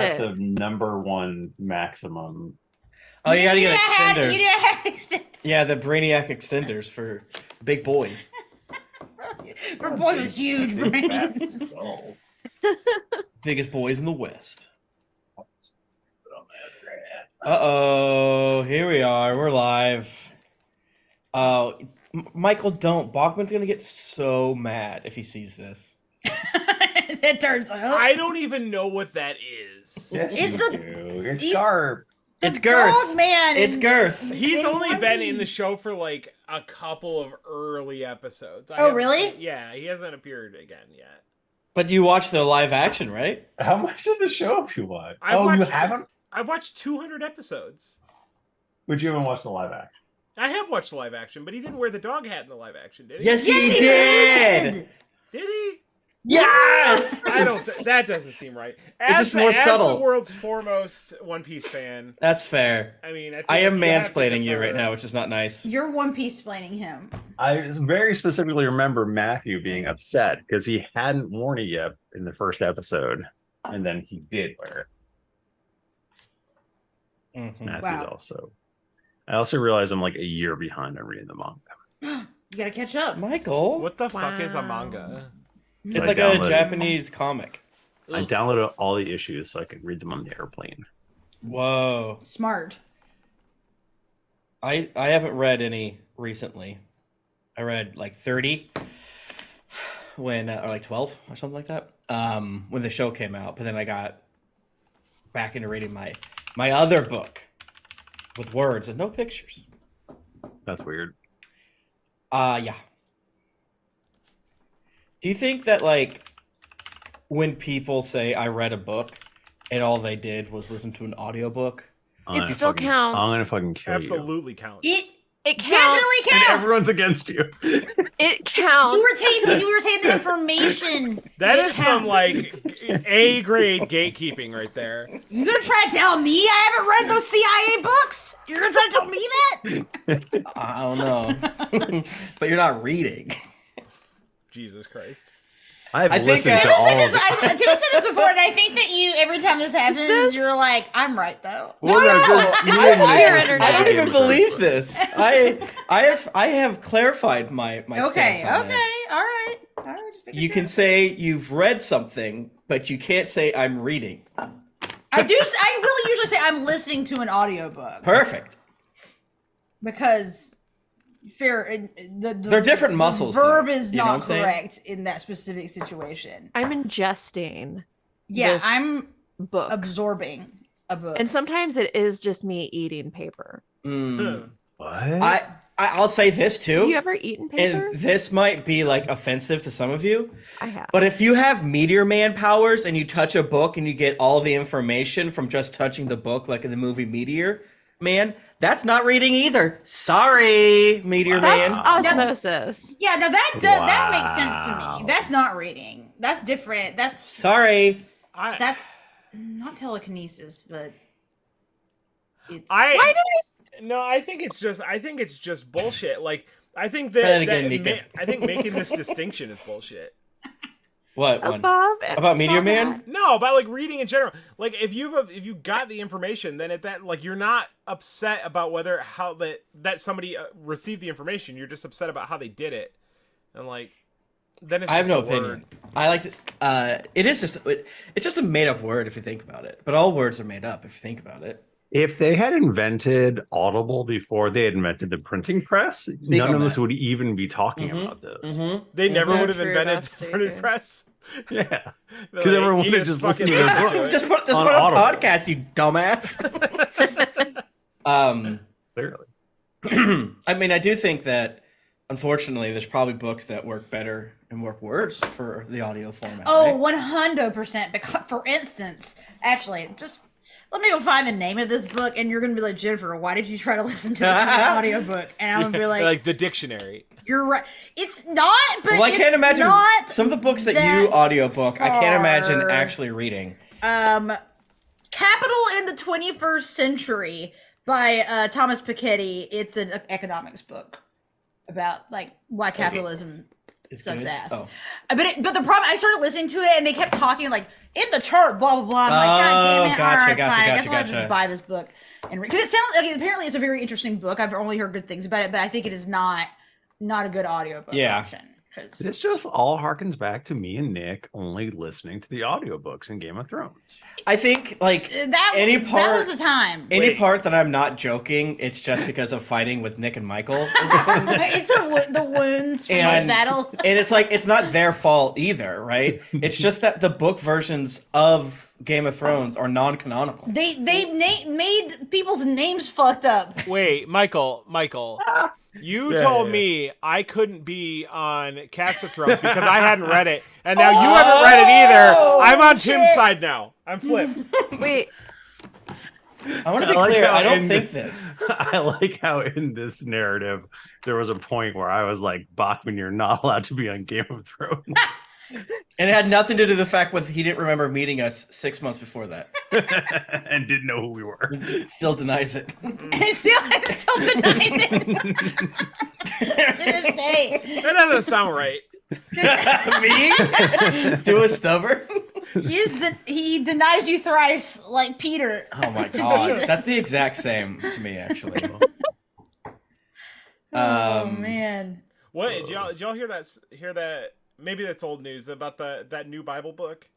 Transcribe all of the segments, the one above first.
at it. the #1 maximum. Oh, you gotta get extenders. You didn't have extenders. Yeah, the Brainiac extenders for big boys. For boys with huge Big fat brains. skull. Biggest boys in the West. Uh-oh, here we are. We're live. Michael, don't. Bachman's gonna get so mad if he sees this. It turns out. I don't even know what that is. Yes, It's you the- do. It's he's- Garp. It's girth. Dog man. It's and- girth. He's in only One been Piece. in the show for like a couple of early episodes. I Oh, haven't really? seen- yeah, he hasn't appeared again yet. But you watched the live action, right? How much of the show have you watched? I've You watched- haven't? I've watched 200 episodes. But you haven't watched the live action. I have watched the live action, but he didn't wear the dog hat in the live action, did he? Yes, Yes, he he did. Did he? Yes. I don't. That doesn't seem right. It's just more subtle. As the world's foremost One Piece fan, That's fair. I mean, think I am you have to mansplaining you defer. right now, which is not nice. You're One Piece explaining him. I very specifically remember Matthew being upset because he hadn't worn it yet in the first episode, and then he did wear it. Mhm. Matthew Wow. also. I also realize I'm like a year behind on reading the manga. You gotta catch up. Michael, What the fuck is a Wow. manga? it's I like a downloaded- Japanese comic. I downloaded all the issues so I could read them on the airplane. Whoa. Smart. I haven't read any recently. I read like 30 when or like 12 or something like that. When the show came out, but then I got back into reading my other book with words and no pictures. That's weird. Yeah. Do you think that like when people say I read a book and all they did was listen to an audiobook? I'm It gonna still fucking- counts. I'm gonna fucking kill you. Absolutely counts. It It counts. definitely And counts. everyone's against you. It counts. You retain the information. That It is some counts. like A grade gatekeeping right there. You gonna try to tell me I haven't read those CIA books? You're gonna try to tell me that? I don't know. But you're not reading. Jesus Christ. I've I think, listened to Tim all said of this. Tim said this before, and I think that you every time this happens, this- you're like, "I'm right though." Well, no, just- It's you just didn't sheer listen to internet. I don't the even Game of believe Thrones. this. I have clarified my Okay, stance on okay, it. all right. Just making You sure. can say you've read something, but you can't say I'm reading. I do. I will usually say I'm listening to an audiobook Perfect. because the They're different muscles, Verb though. is You know what not I'm saying? correct in that specific situation. I'm ingesting Yeah, This I'm book. absorbing a book. And sometimes it is just me eating paper. Mm. What? I'll say this Have too, you ever eaten paper? and this might be like offensive to some of you, I have. but if you have Meteor Man powers and you touch a book and you get all the information from just touching the book, like in the movie Meteor Man, that's not reading either. Sorry, Meteor That's Man. osmosis. Yeah, now that makes sense Wow. to me. That's not reading. That's different. Sorry. That's not telekinesis, but it's Why did I? No, I think it's just bullshit. Like I think Try that that, again, Nika. I think making this distinction is bullshit. What one? Above and About Meteor saw Man? that. No, about like reading in general. Like if you got the information, then at that like you're not upset about whether how that somebody received the information. You're just upset about how they did it, and like then it's I have just no a word. opinion. I like to, it's just a made up word if you think about it. But all words are made up if you think about it. If they had invented Audible before they had invented the printing press, none on of us that. would even be talking Mhm, about this. mhm. They never Yeah, would have true, invented that's the printed taken. press. Yeah. They're Because like, everyone you would just listen fucking to their listen books. Just put On a Audible. podcast, you dumbass. Clearly. I mean, I do think that unfortunately, there's probably books that work better and work worse for the audio format. Oh, right? 100%. Because, for instance, actually, just let me go find the name of this book, and you're gonna be like, Jennifer, why did you try to listen to this audiobook? And I'm gonna be like, the dictionary. you're right. It's not, but Well, I it's can't imagine not some of the books that that you audiobook. I can't imagine far. actually reading. Capital in the 21st Century by Thomas Piketty. It's an economics book about like why capitalism It's sucks good? ass. Oh. But the problem, I started listening to it and they kept talking like in the chart, blah blah blah. I'm like, God damn it! Gotcha, All right, gotcha, fine. I gotcha, guess I'll gotcha. just buy this book and because it sounds like apparently it's a very interesting book. I've only heard good things about it, but I think it is not a good audiobook option. This just all harkens back to me and Nick only listening to the audiobooks in Game of Thrones. I think like that was the time. Any part that I'm not joking, it's just because of fighting with Nick and Michael. It's the wounds from those battles. And it's like it's not their fault either, right? It's just that the book versions of Game of Thrones are non-canonical. They made people's names fucked up. Wait, Michael, you told me I couldn't be on Cast of Thrones because I hadn't read it, and now you haven't read it either. I'm on Tim's side now. I'm flipped. Wait, I want to be clear. I don't think this. I like how in this narrative there was a point where I was like, Bachman, you're not allowed to be on Game of Thrones. And it had nothing to do with the fact that he didn't remember meeting us 6 months before that. And didn't know who we were. Still denies it. And still denies it. To this day. That doesn't sound right. Me? Do a stubber? He denies you thrice like Peter. Oh my to god. Jesus. That's the exact same to me, actually. Oh man. What did y'all hear that? Hear that? Maybe that's old news about that new Bible book.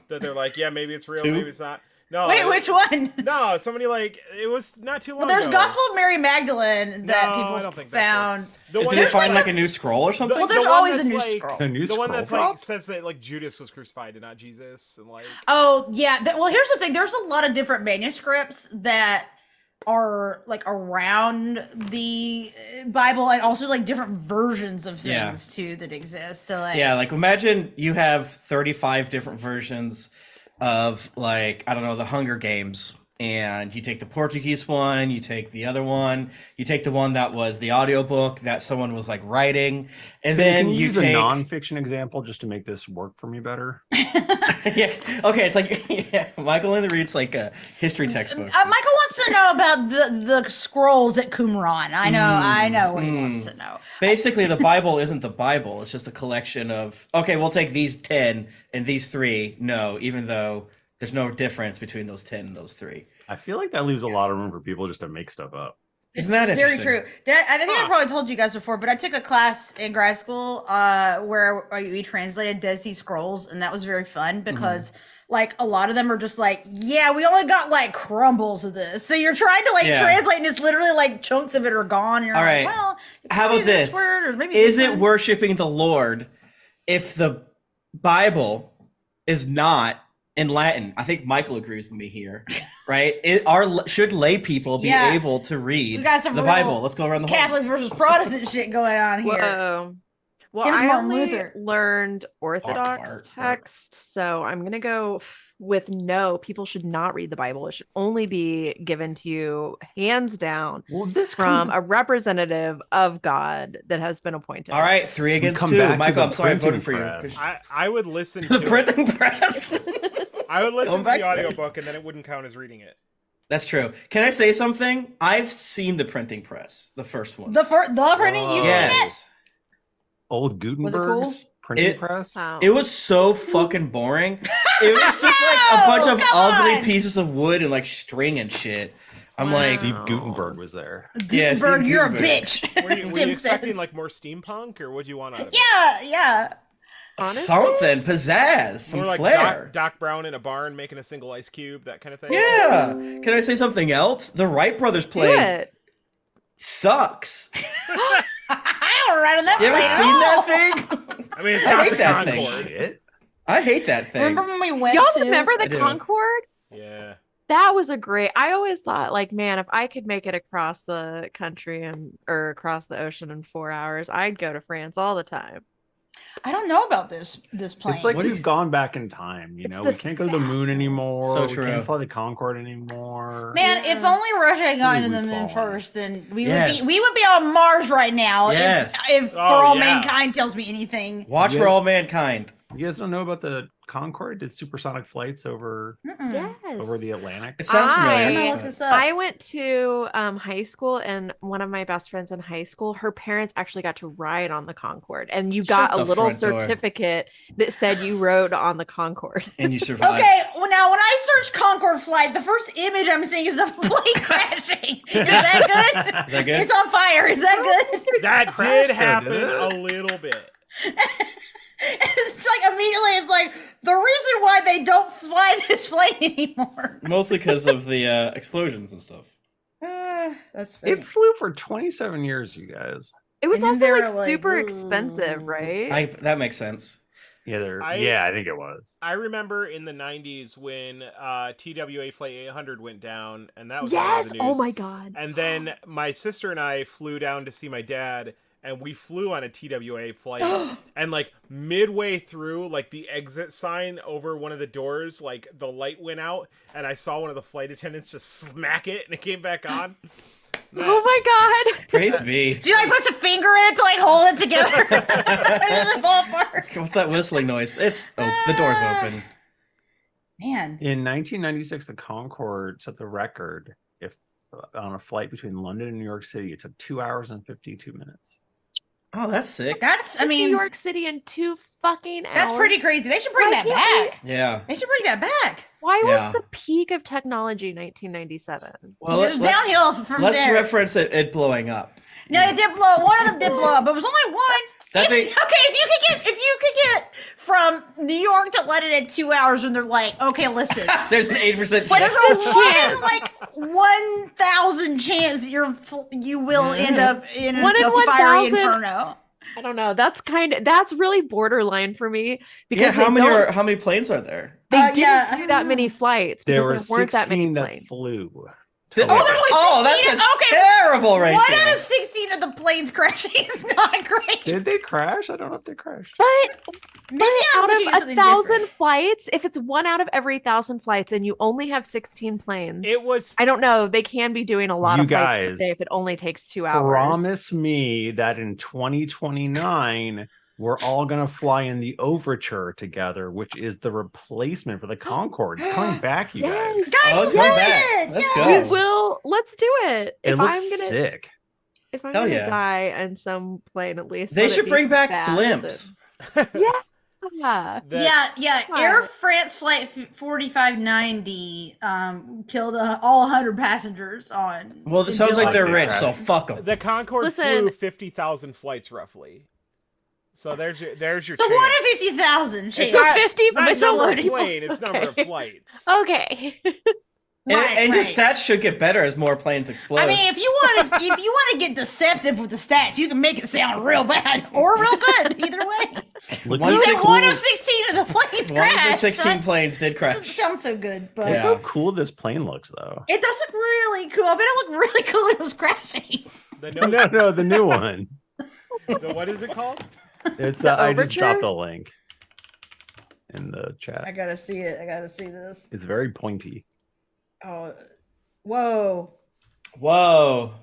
That they're like, yeah, maybe it's real, maybe it's not. No. Wait, which one? No, somebody like it was not too long. Well, there's ago. Gospel of Mary Magdalene that I people don't think found. The Did one they that's find like like a new scroll or something? Well, there's the one always a that's new like- scroll. A new the one scroll that's drop? like says that like Judas was crucified and not Jesus, and like Oh yeah. Well, here's the thing. There's a lot of different manuscripts that are like around the Bible, and also like different versions of things too that exist. So like, Yeah, like imagine you have 35 different versions of like, I don't know, the Hunger Games. And you take the Portuguese one, you take the other one, you take the one that was the audiobook that someone was like writing, and then Can you use take a nonfiction example just to make this work for me better? yeah, okay, it's like yeah, Michael only reads like a history textbook. Michael wants to know about the scrolls at Qumran. I know what he wants to know. Basically, the Bible isn't the Bible; it's just a collection of okay, we'll take these 10 and these 3. No, even though there's no difference between those 10 and those 3. I feel like that leaves a lot of room for people just to make stuff up. Isn't that Very interesting? true. I think I probably told you guys before, but I took a class in grad school where we translated Dead Sea Scrolls, and that was very fun because like a lot of them are just like, yeah, we only got like crumbles of this. So you're trying to like translate, and it's literally like chunks of it are gone. And you're All like, right. well, How about this? Word, or maybe Is this it one. worshiping the Lord if the Bible is not in Latin? I think Michael agrees with me here, right? Should lay people be Yeah. able to read We got some the real Bible? Let's go around the horn. Catholic versus Protestant shit going on here. whoa. Well, Tim's I Martin only Luther. learned Orthodox fart. text, so I'm gonna go with no. People should not read the Bible. It should only be given to you, hands down, Well, this from a representative of God that has been appointed. All right, 3 against come 2. back to Michael, the I'm sorry I voted printing for you. press. I would listen to The it. printing press. I would listen Going to back the to that. audiobook and then it wouldn't count as reading it. That's true. Can I say something? I've seen the printing press, the first one. The printing, you've seen it? Yes. Old Was it cool? Gutenberg's printing It- press. Wow. It was so fucking boring. It was just like a bunch of come ugly on. pieces of wood and like string and shit. I'm Wow. like, Steve Gutenberg was there. Yeah, Gutenberg, Steve you're Gutenberg. a bitch. Were you Tim expecting says. like more steampunk, or what do you want out of it? Yeah. Honestly? something pizzazz, some More like flair. Doc Brown in a barn making a single ice cube, that kind of thing. Yeah. Can I say something else? The Wright brothers Do play it. sucks. I don't write on that. You ever plane at seen all. that thing? I mean, it's I not hate the that thing. Concorde. Shit. I hate that thing. Remember when we went Y'all to? remember I the do. Concorde? Yeah. That was a great. I always thought, like, man, if I could make it across the country or across the ocean in 4 hours, I'd go to France all the time. I don't know about this plane. It's like What we've if- gone back in time. You It's know, the we can't go to the moon fastest. anymore. So We true. can't fly the Concorde anymore. Man, if Yeah. only Russia had gone to Really the moon fallen. first, then we Yes. would be on Mars right now. Yes. If For Oh, All yeah. Mankind tells me anything. Watch Yes. for all mankind. You guys don't know about the Concorde? Did supersonic flights over Yes. the Atlantic? It sounds I'm familiar. gonna look this up. I went to high school, and one of my best friends in high school, her parents actually got to ride on the Concorde, and you got Shut a the little front door. certificate that said you rode on the Concorde. And you survived. Okay, well now when I search Concorde flight, the first image I'm seeing is a plane crashing. Is that good? Is that good? It's on fire. Is that good? That Crashed did it, happen didn't it? a little bit. It's like immediately it's like the reason why they don't fly this plane anymore. Mostly because of the explosions and stuff. That's funny. It flew for 27 years, you guys. It was And then also they like were like, super "Ooh." expensive, right? That makes sense. Yeah, I- I think it was. I remember in the 90s when TWA Flight 800 went down, and that was all over Yes. the news. Oh my god. And then my sister and I flew down to see my dad, and we flew on a TWA flight. And like midway through, like the exit sign over one of the doors, like the light went out, and I saw one of the flight attendants just smack it, and it came back on. Oh my god. Praise be. Do you like put a finger in it to like hold it together? It doesn't fall apart. What's that whistling noise? It's the door's open. Man. In 1996, the Concorde set the record on a flight between London and New York City. It took 2 hours and 52 minutes. Oh, that's sick. That's New York City in 2 fucking hours. that's pretty crazy. They should bring Why that can't back. Yeah. They should bring that back. Why Yeah. was the peak of technology 1997? Well, It was downhill from let's there. reference it blowing up. No, it did blow. One of them did blow up, but it was only one. That Okay, thing- if you could get from New York to London in 2 hours, when they're like, okay, listen, There's an 8% but chance. there's the a one in chance. like 1,000 chance that you will end up in One in a fiery 1,000. inferno. I don't know. That's really borderline for me Yeah, because how they many planes are there? didn't yeah, I do don't that many know. flights There because were there weren't that many 16 that planes. flew. Oh, there's only 16. that's a Okay, terrible ratio. 1 out of 16 of the planes crashing is not great. Did they crash? I don't know if they crashed. But Maybe I'm out looking at of something 1,000 different. flights, if it's 1 out of every 1,000 flights and you only have 16 planes, It was I don't know. They can be doing a lot You of flights per guys day if it only takes 2 hours. Promise me that in 2029 we're all gonna fly in the Overture together, which is the replacement for the Concorde. It's coming back, you Yes. guys. Guys, Oh, let's it's do coming back. it. Let's Yes. go. We will. Let's do it. It If looks I'm gonna, sick. if I'm Hell gonna yeah. die on some plane, at least They let it should be bring back fast blimps. Yeah. Yeah. Fine. Air France flight 4590 killed all 100 passengers on. Well, this sounds like they're Like rich, that. so fuck them. The Concorde Listen. flew 50,000 flights roughly. So there's your So chance. 1 in 50,000. It's Chance. So not- 50 Not so number of loading- plane, it's number of okay. flights. Okay. And the Right. stats should get better as more planes explode. I mean, if you want to get deceptive with the stats, you can make it sound real bad or real good. Either way. Look One You how said six- one of 16 of the planes one of the crashed. 16 That planes did doesn't crash. sound so good, but Yeah. how cool this plane looks, though. it does look really cool. I bet it looked really cool when it was crashing. The No, the new one. what is it called? It's The I just Overture? dropped a link in the I chat. gotta see it. I gotta see this. It's very pointy. Oh, whoa. Whoa.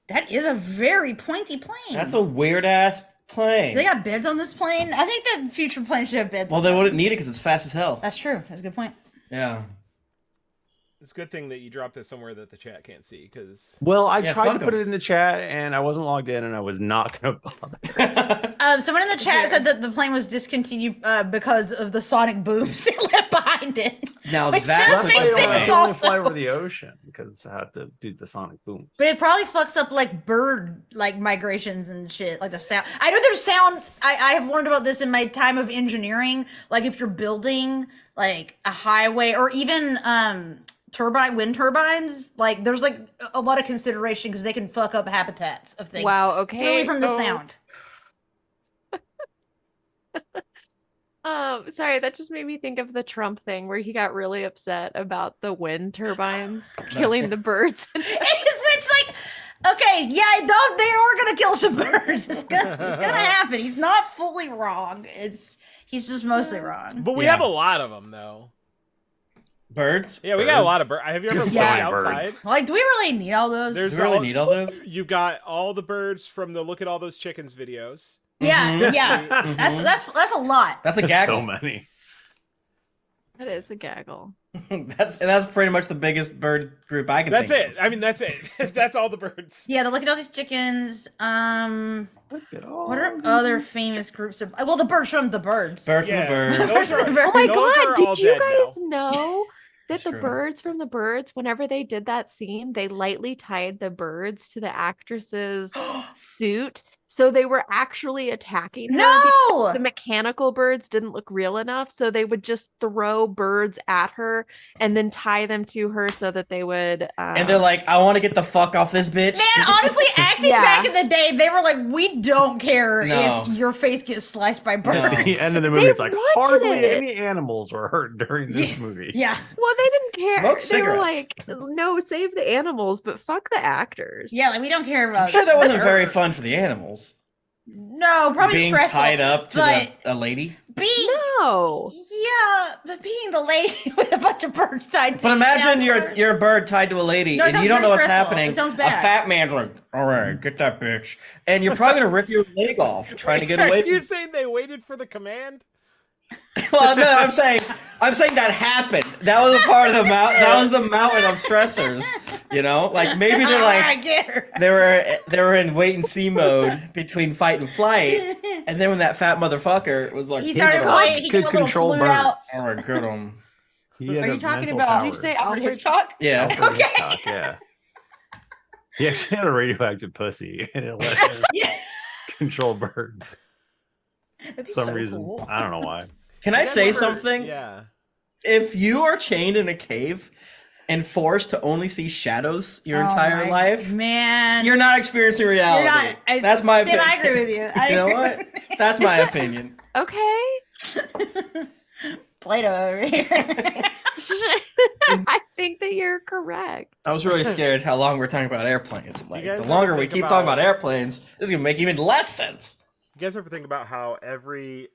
That is a very pointy plane. That's a weird ass plane. They got beds on this plane. I think that future planes should have beds. Well, on they them. wouldn't need it because it's fast as hell. That's true. That's a good point. Yeah. It's a good thing that you dropped it somewhere that the chat can't see, because Well, I Yeah, tried to fuck put 'em. it in the chat and I wasn't logged in and I was not going to bother. Someone in the chat said that the plane was discontinued because of the sonic booms it left behind it. Now Which that's does a make good sense I plane. can only fly also. over the ocean because I had to do the sonic booms. But it probably fucks up like bird like migrations and shit, like the sound. I know there's sound. I have learned about this in my time of engineering. Like if you're building like a highway or even wind turbines, like there's like a lot of consideration because they can fuck up habitats of things. Wow. Okay. Really from the Oh, sound. Sorry, that just made me think of the Trump thing where he got really upset about the wind turbines killing the birds. It's like, okay, yeah, those they are gonna kill some birds. It's gonna happen. He's not fully wrong. He's just mostly wrong. but we Yeah. have a lot of them though. Birds? Yeah, we got a lot of birds. Have you ever There's flown so many outside? birds. Like, do we really need all those? There's Do we really all- need all those? You got all the birds from the Look at All Those Chickens videos. Yeah, Mhm. yeah. Mhm. That's a lot. That's a So gaggle. many. That is a gaggle. that's pretty much the biggest bird group I can That's think it. I mean, that's it. That's all the birds. Yeah, look at all these chickens. Look at all What are these other famous groups of? Well, the birds from the birds. Birds from Yeah. the birds. Those are- Oh my Those god, are all did you dead guys now. know that It's the true. birds from the birds, whenever they did that scene, they lightly tied the birds to the actress's suit, so they were actually attacking her because No. the mechanical birds didn't look real enough, so they would just throw birds at her and then tie them to her so that they would And they're like, I want to get the fuck off this bitch. Man, honestly, acting Yeah. back in the day, they were like, we don't care No. if your face gets sliced by No. birds. At the end of the movie, They it's like wanted hardly it. any animals were hurt during this movie. Yeah. well, they didn't care. Smoke They were cigarettes. like, no, save the animals, but fuck the actors. Yeah, like we don't care about I'm sure that wasn't very fun for the animals. No, probably Being stressful. tied up to but a lady. being No. yeah, but being the lady with a bunch of birds tied to But you imagine sounds you're a bird tied to a lady No, it and sounds you don't know very what's stressful. happening. It sounds A bad. fat man's like, all right, get that bitch. And you're probably gonna rip your leg off trying to get away Are you from saying they waited for the command? Well, no, I'm saying that happened. That was a part of the mountain. That was the mountain of stressors. You know, like maybe they're I like get her. they were in wait and see mode between fight and flight, and then when that fat motherfucker was like, He "Take started it off." playing. He Could gave a little control flute birds. out. All right, good on. He had Are you a talking mental about? Did you say powers. Alfred Hitchcock? Yeah. Alfred Okay. Hitchcock, yeah. He actually had a radioactive pussy, and it let him Yeah. control birds That'd be for some so reason. cool. I don't know why. Can I guys say ever- something? Yeah. If you are chained in a cave and forced to only see shadows your Oh entire my- life, man. you're not experiencing reality. You're not. That's my Then opinion. I agree with you. You know what? That's my opinion. Okay. Play-Doh over here. I think that you're correct. I was really scared how long we're talking about airplanes. I'm like, guys the ever longer we think keep about- talking about airplanes, this is gonna make even less sense. You guys ever think about how every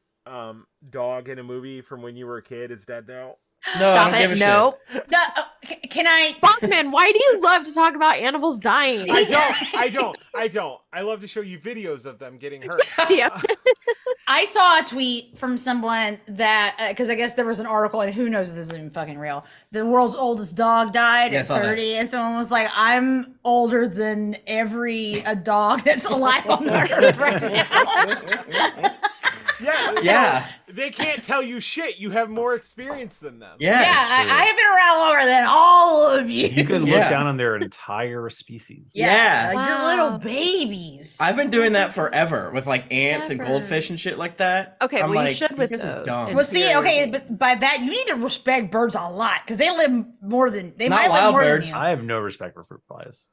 dog in a movie from when you were a kid is dead now? No, Stop I don't give a it. shit. Nope. Can I? Bachman, why do you love to talk about animals dying? I don't. I love to show you videos of them getting hurt. Damn. I saw a tweet from someone that because I guess there was an article and who knows if this is even fucking real. The world's oldest dog died Yeah, I at saw that. 30, and someone was like, "I'm older than every dog that's alive on Earth right now." Yeah. Yeah. They can't tell you shit. You have more experience than them. Yeah. Yeah, it's true. I have been around longer than all of you. You could look Yeah. down on their entire species. Yeah. like Wow. you're little babies. I've been doing that forever with like ants and Never. goldfish and shit like that. Okay, I'm well, you like, should with guys are those. dumb. And- Well, see, inferior okay, beings. but by that you need to respect birds a lot because they live more than they Not might live wild more birds. than you. I have no respect for fruit flies.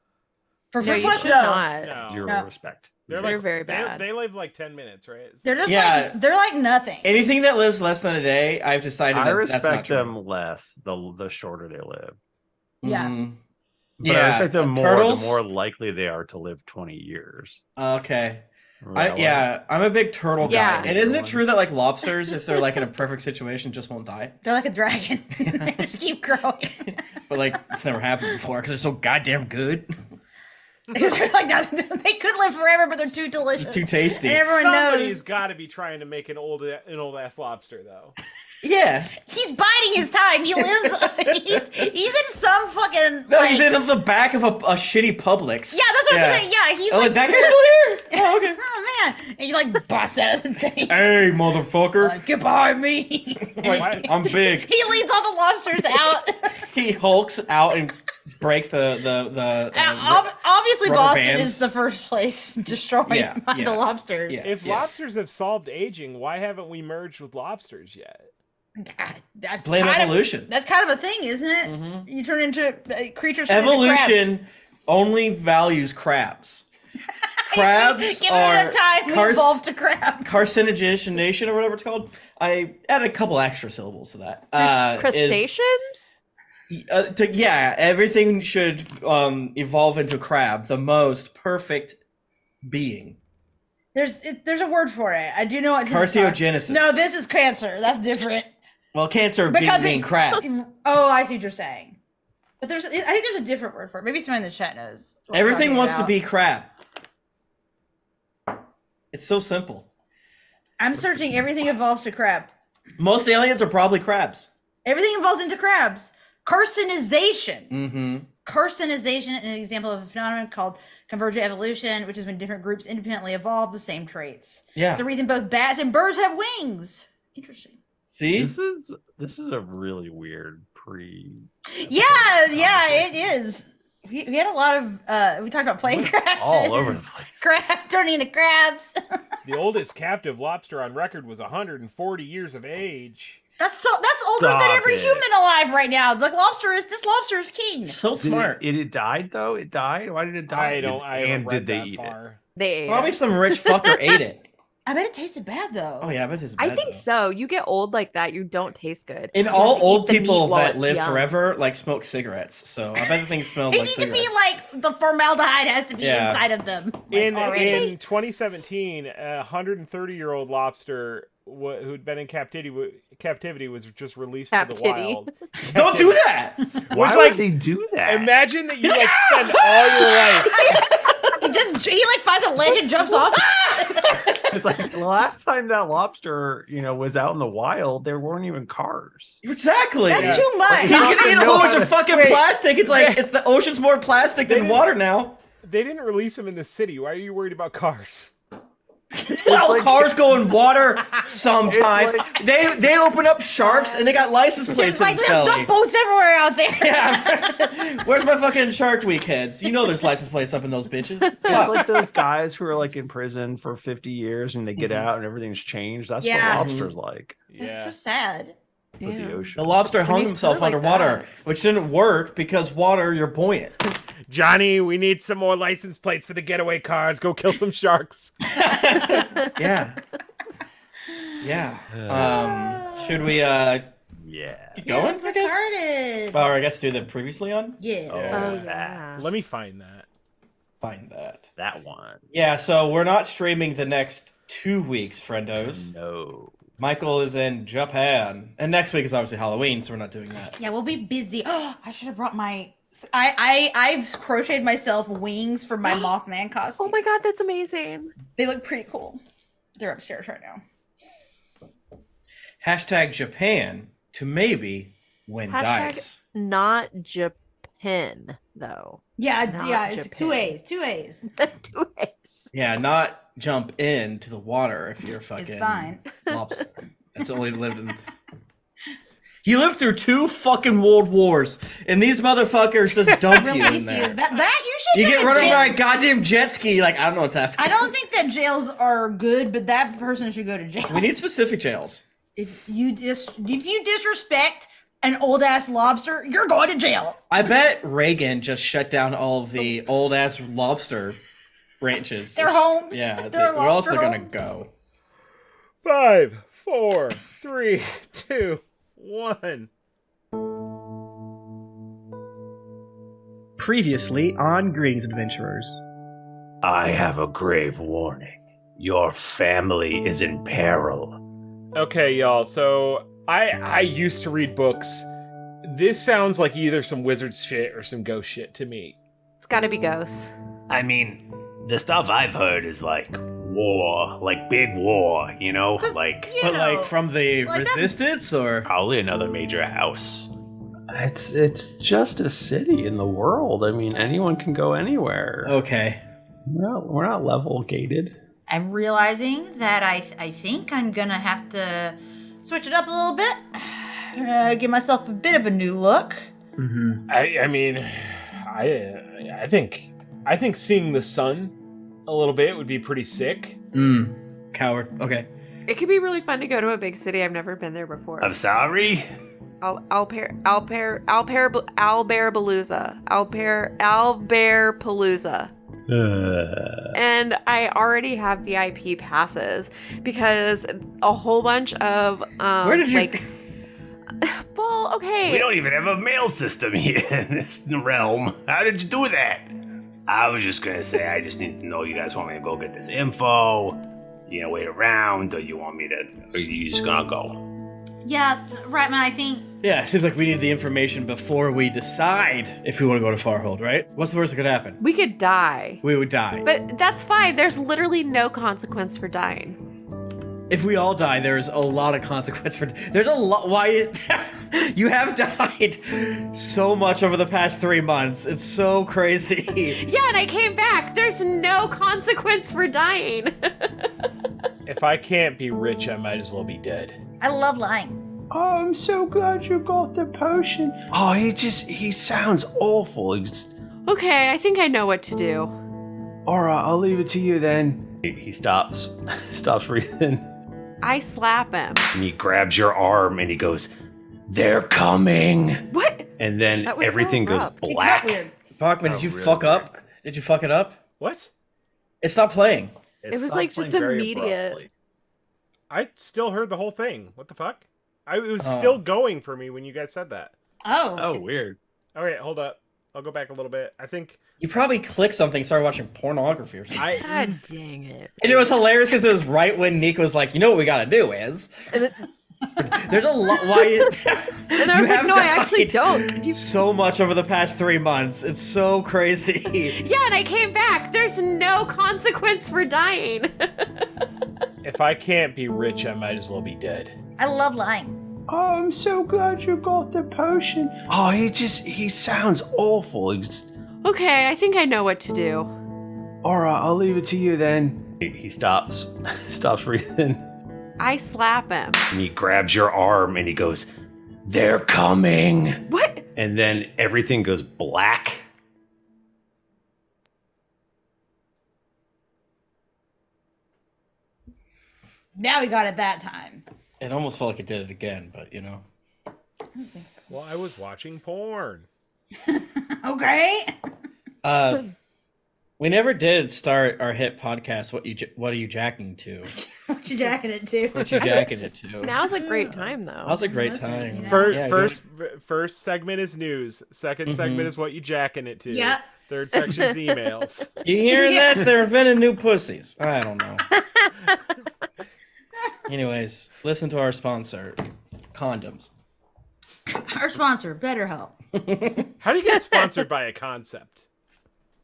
For No, fruit you flies, should no. not. No. Zero No. respect. They're They're like very bad. They live like 10 minutes, right? They're just Yeah. like they're like nothing. Anything that lives less than a day, I've decided I that that's not respect true. them less the shorter they live. Yeah. Mhm. But I Yeah, respect them more turtles? the more likely they are to live 20 years. Okay. Right? Yeah, I'm a big turtle Yeah. guy. And isn't it true that like lobsters, if they're like in a perfect situation, just won't die? They're like a dragon. They just keep growing. But like it's never happened before because they're so goddamn good, Because they're like they could live forever, but they're too delicious. too tasty. And everyone Somebody's knows got to be trying to make an old ass lobster, though. Yeah. he's biding his time. He lives. he's in some fucking. No, like- he's in the back of a shitty Publix. Yeah, that's what I'm saying. Yeah, he's Oh, like. that guy's still here. Oh, okay. Oh man! And you like bust out of the thing. Hey, motherfucker! Like, get behind me! Like, I'm big. He leads all the lobsters out. He hulks out and breaks the Obviously, rubber Boston bands. is the first place destroyed Yeah, by yeah, the lobsters. yeah. If lobsters have solved aging, why haven't we merged with lobsters yet? That's Blame kind evolution. Of, that's kind of a thing, isn't it? Mhm. You turn into creatures. turn into crabs. Evolution only values crabs. Crabs Give it are enough time. We evolved to crab. carcinogenation or whatever it's called. I added a couple extra syllables to that. Crustaceans? Yeah, everything should evolve into crab, the most perfect being. There's a word for it. I do know what. Carcinogenesis. No, this is cancer. That's different. Well, cancer Because being it's crab. Oh, I see what you're saying. But I think there's a different word for it. Maybe someone in the chat knows. what we're Everything talking wants to about. be crab. It's so simple. I'm searching. Everything evolves to crab. Most aliens are probably crabs. Everything evolves into crabs. Carcinization. Mm-hmm. Carcinization is an example of a phenomenon called convergent evolution, which is when different groups independently evolve the same traits. Yeah. It's the reason both bats and birds have wings. Interesting. See? This is a really weird Yeah, it is. We had a lot of we talked about plane crashes. all over the place. Crab turning into crabs. The oldest captive lobster on record was 140 years of age. That's older than Stop every it. human alive right now. This lobster is king. So smart. It died though. It died. Why did it die? I haven't and read did they that eat far. They ate Probably it. some rich fucker ate it. I bet it tasted bad though. Oh yeah, I bet it's bad. I think though. so. You get old like that, you don't taste good. And You all have to eat old the meat people while that it's live young. forever like smoke cigarettes. So I bet the things smell They like need cigarettes. to be like the formaldehyde has to be Yeah. inside of them. Like, In already. 2017, a 130-year-old lobster who'd been in captivity was just released to the Captivity. wild. Don't do that. Why Which, would like, they do that? Imagine that you like spend all your life. he like finds a ledge and jumps off. It's like the last time that lobster, was out in the wild, there weren't even cars. Exactly. That's too much. He's gonna eat a whole bunch of fucking Wait. plastic. It's like it's the ocean's more plastic than water now. They didn't release him in the city. Why are you worried about cars? Well, like- cars go in water sometimes. It's They open up sharks and they got license plates It's in like the there's belly. duck boats everywhere out there. Yeah. Where's my fucking Shark Week heads? You know there's license plates up in those bitches. It's Fuck. like those guys who are like in prison for 50 years and they get out and everything's changed. That's Yeah. what lobster's like That's Yeah. so sad. with the Damn. ocean. The lobster When hung you himself put it like underwater, that. which didn't work because water, you're buoyant. Johnny, we need some more license plates for the getaway cars. Go kill some sharks. Yeah. Yeah. Should we Yeah. keep going? Let's I get guess. started. Or I guess do the previously on. Yeah. Oh, that. yeah. Let me find that. Find that. That one. Yeah, so we're not streaming the next 2 weeks, friendos. No. Michael is in Japan, and next week is obviously Halloween, so we're not doing that. Yeah, we'll be busy. Oh, I should have brought my. I've crocheted myself wings for my Mothman costume. Oh my god, that's amazing. They look pretty cool. They're upstairs right now. Hashtag Japan to maybe win Hashtag dice. not Japan, though. Yeah, Not yeah, it's Japan. 2 A's. 2 A's. 2 A's. Yeah, not jump into the water if you're fucking fine. lobster. That's only lived in. He lived through 2 fucking world wars, and these motherfuckers just dump you in Release you. there. That you should. You go get to run over jail. by a goddamn jet ski. Like I don't know what's happening. I don't think that jails are good, but that person should go to jail. We need specific jails. If you disrespect an old ass lobster, you're going to jail. I bet Reagan just shut down all of the old ass lobster ranches. Their homes. Yeah, Their where else they're lobster gonna homes. go? 5, 4, 3, 2, 1. Previously on Greetings Adventurers. I have a grave warning. Your family is in peril. Okay, y'all. So I used to read books. This sounds like either some wizard shit or some ghost shit to me. It's gotta be ghosts. I mean, the stuff I've heard is like war, like big war, you know? 'Cause, Like you But know, like from the like, that's- resistance or probably another major house. It's just a city in the world. I mean, anyone can go anywhere. okay. We're not level gated. I'm realizing that I think I'm gonna have to switch it up a little bit. Give myself a bit of a new look. Mm-hmm. I mean, I think seeing the sun a little bit would be pretty sick. Coward. Okay. It could be really fun to go to a big city. I've never been there before. I'm sorry. Albearpalooza. And I already have VIP passes because a whole bunch of Where did you? like well, okay. We don't even have a mail system here in this realm. How did you do that? I was just gonna say, I just need to know you guys want me to go get this info. You gonna wait around, or you want me to, or you just gonna go? Yeah, right, man. I think Yeah, it seems like we need the information before we decide if we want to go to Farhold, right? What's the worst that could happen? We could die. We would die. But that's fine. There's literally no consequence for dying. If we all die, there's a lot of consequence for. There's a lot. Why? You have died so much over the past 3 months. It's so crazy. Yeah, and I came back. There's no consequence for dying. If I can't be rich, I might as well be dead. I love lying. Oh, I'm so glad you got the potion. Oh, he sounds awful. Okay, I think I know what to do. All right, I'll leave it to you then. He stops breathing. I slap him. And he grabs your arm and he goes, "They're coming." What? And then That was so everything goes abrupt. He got black. weird. Bachman, Oh, did you really fuck weird. up? Did you fuck it up? What? It stopped playing. It was, stopped like, playing just very immediate. abruptly. I still heard the whole thing. What the fuck? It was Oh. still going for me when you guys said that. Oh. Oh, weird. Okay, hold up. I'll go back a little bit. I think You probably clicked something, started watching pornography or something. God dang it. And it was hilarious because it was right when Nick was like, "You know what we gotta do is." There's a lot. Why? And I was like, no, I actually don't. Could you So much over the past 3 months. It's so crazy. Yeah, and I came back. There's no consequence for dying. if I can't be rich, I might as well be dead. I love lying. Oh, I'm so glad you got the potion. Oh, he sounds awful. Okay, I think I know what to do. All right, I'll leave it to you then. He stops breathing. I slap him. And he grabs your arm and he goes, "They're coming." What? And then everything goes black. Now we got it that time. It almost felt like it did it again, but you know. I don't think so. Well, I was watching porn. Okay. We never did start our hit podcast. What are you jacking to? What you jacking it to? What you jacking it to? Now's a great time, though. Now's a great Listen, time. you know. First segment is news. Second segment is what you jacking it to. Yeah. Third section's emails. You hearing Yeah. this? They're inventing new pussies. I don't know. Anyways, listen to our sponsor, condoms. Our sponsor, BetterHelp. How do you get sponsored by a concept?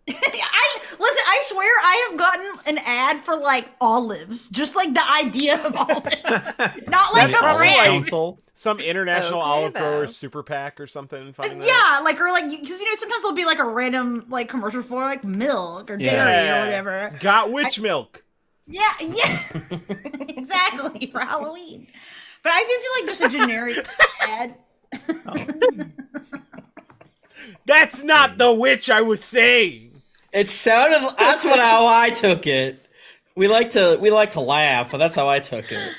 I swear I have gotten an ad for like olives, just like the idea of olives, not like That's a probably brand. like- Council. Some international Okay, olive though. grower super PAC or something. Finding that? Yeah, like or like because sometimes there'll be like a random like commercial for like milk or dairy or whatever. Got witch milk. Yeah, exactly for Halloween. But I do feel like just a generic ad. That's not the witch I was saying. It sounded. That's how I took it. We like to laugh, but that's how I took it.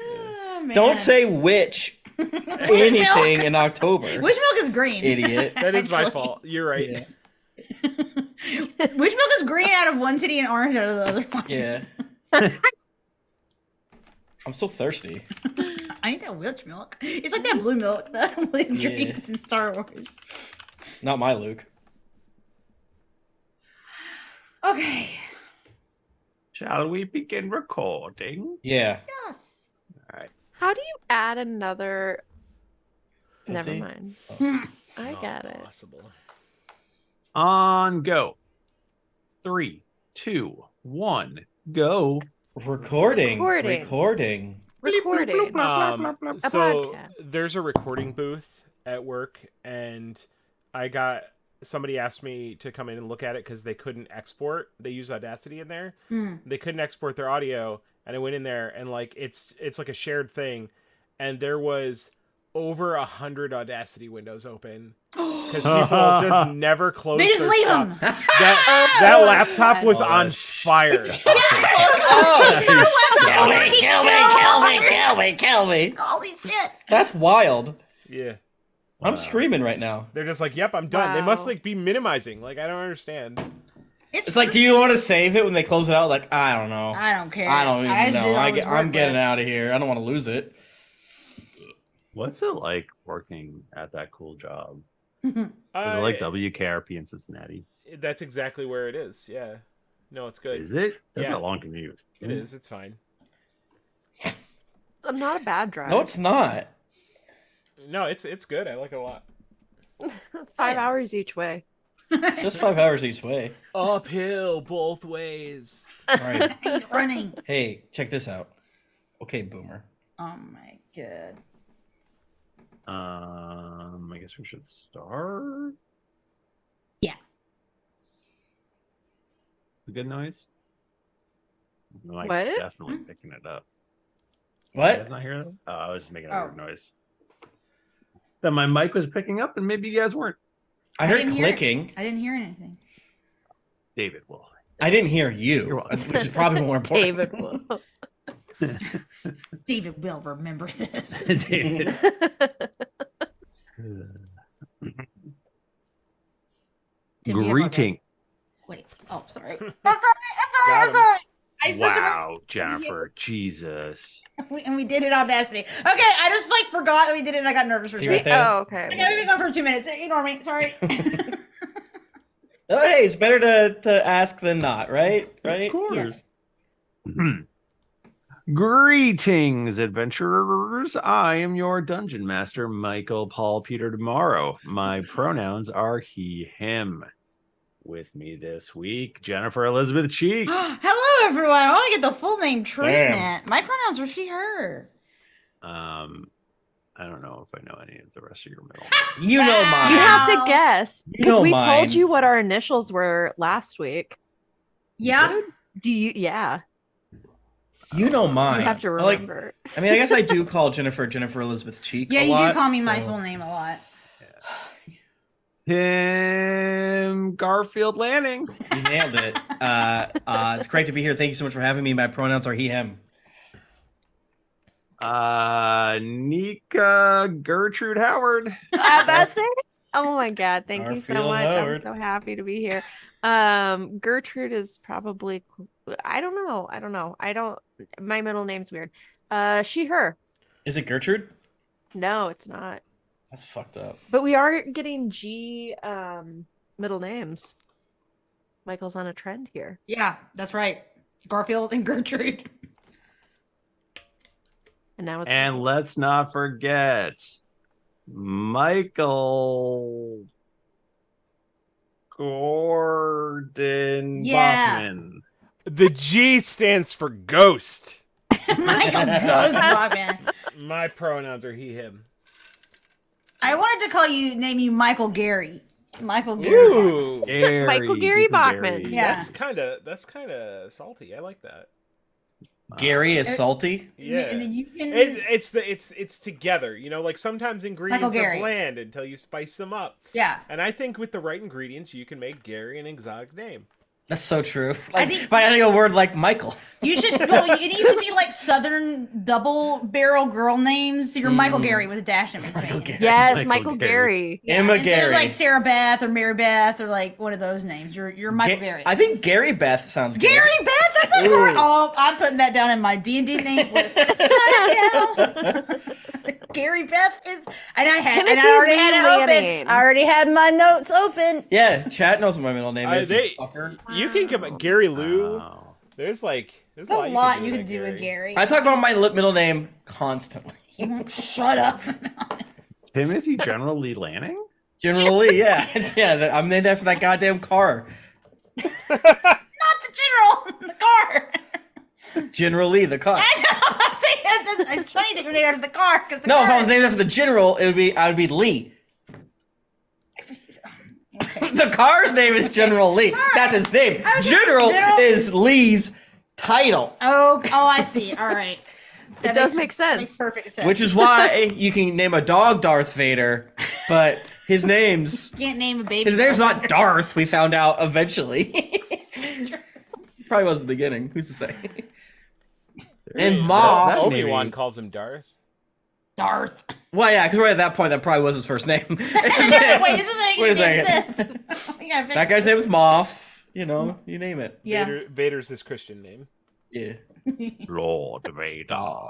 Oh, man. Don't say witch anything in October. Witch milk is green. Idiot. That is my Actually. fault. You're right. Yeah. Witch milk is green out of one titty and orange out of the other one. Yeah. I'm so thirsty. I need that witch milk. It's like that blue milk that William drinks in Star Wars. Not my Luke. Okay. Shall we begin recording? Yeah. Yes. How do you add another? Never Pussy? mind. Oh. I Not get it. possible. On go. 3, 2, 1, go. Recording. Recording. Recording. A So podcast. there's a recording booth at work, and somebody asked me to come in and look at it because they couldn't export. They use Audacity in there. They couldn't export their audio, and I went in there and like it's like a shared thing, and there was over 100 Audacity windows open because people just never close. They just their leave stuff. them. That Oh, laptop God. was on fire. Kill me. Holy shit. That's wild. Yeah. I'm screaming right now. They're just like, yep, I'm done. They must Wow. like be minimizing. Like, I don't understand. It's like, do you want to save it when they close it out? Like, I don't know. I don't care. I don't even just know. did all this I'm work getting with it. out of here. I don't want to lose it. What's it like working at that cool job? Is it like WKRP in Cincinnati? That's exactly where it is. Yeah. No, it's good. Is it? That's Yeah. a long commute. It is. It's fine. I'm not a bad drive. No, it's not. No, it's good. I like it a lot. 5 hours each way. It's just 5 hours each way. Uphill both ways. All right. He's running. Hey, check this out. Okay, boomer. Oh my god. I guess we should start. Yeah. A good noise. The mic's What? definitely picking it up. You What? guys not hear that? Oh, I was just making a Oh. weird noise. That my mic was picking up, and maybe you guys weren't. I heard didn't hear it. clicking. I didn't hear anything. David will. I didn't hear You're you, welcome. which is probably more important. David will. David will remember this. David. Tim, do you have Greeting. Wait. Oh, sorry. I'm sorry. Got him. I Wow, Jennifer. Jesus. and we did it on Audacity. Okay, I just like forgot that we did it and I got nervous for a See right second. there? Oh, okay. Okay, we've been going for 2 minutes. Ignore me. Sorry. Oh, hey, it's better to ask than not, right? Right? Of course. Yes. Greetings, adventurers. I am your dungeon master, Michael Paul Peter Tomorrow. My pronouns are he, him. With me this week, Jennifer Elizabeth Cheek. Hello, everyone. I want to get the full name treatment. Damn. My pronouns are she, her. I don't know if I know any of the rest of your middle You know mine. You have Wow. to guess You because know we mine. told you what our initials were last week. Yeah. Do you? Yeah, You know mine. you have to I like- remember. I mean, I guess I do call Jennifer Elizabeth Cheek. Yeah, a you lot, do call me my so- full name a lot. Tim Garfield Lanning. You nailed it. It's great to be here. Thank you so much for having me. My pronouns are he, him. Nika Gertrude Howard. That's it. Oh my god! Thank you so Garfield much. Howard. I'm so happy to be here. Gertrude is probably. I don't know. My middle name's weird. She, her. Is it Gertrude? No, it's not. That's fucked up. But we are getting G middle names. Michael's on a trend here. Yeah, that's right. Garfield and Gertrude. And now it's And let's not forget Michael Gordon Yeah. Bachman. The G stands for ghost. Michael Ghost Bachman. My pronouns are he, him. I wanted to name you Michael Gary. Michael Gary. Ooh. Michael Gary Uncle Bachman. Yeah. That's kind of salty. I like that. Gary is salty. Yeah. And then you can. It's together. You know, like sometimes ingredients are Gary. bland until you spice them up. Yeah. And I think with the right ingredients, you can make Gary an exotic name. That's so true. Like, think- by adding a word like Michael. You should. Well, it needs to be like Southern double barrel girl names. So you're Michael Gary with a dash in between. Michael Gary. yes, Michael Michael Gary. Yeah, Emma instead of Gary. like Sarah Beth or Mary Beth or like one of those names. You're Michael Gary. I think Gary Beth sounds good. Gary Beth. That's not Ooh. hard. Oh, I'm putting that down in my D&D names list. Gary Beth is, and I Timothy already had it Lanning. open. I already had my notes open. Yeah, chat knows what my middle name is. They- you fucker. You can come Gary Lou. Wow. There's a There's a lot lot you you can can do with Gary. I talk about my middle name constantly. Shut up. Timothy General Lee Lanning? Generally, yeah. I'm named after that goddamn car. Not the general, the car. Generally, the car. I know. I'm saying it's funny that you're named after the car because No, if I was named after the general, I would be Lee. The car's name is General Lee. That's his name. Okay, General General- is Lee's title, Oh, I see. All right. It does make sense. Makes perfect sense. which is why you can name a dog Darth Vader, but his name's can't name a baby. his name's not Darth. We found out eventually. Probably was the beginning. Who's to say? And Moth. That name- Obi-Wan calls him Darth. Darth. Well, yeah, because right at that point, that probably was his first name. Wait, this doesn't Wait a make any sense. You gotta fix That guy's name is Moth. You know, you name it. Yeah. Vader's his Christian name. Yeah. Lord Vader.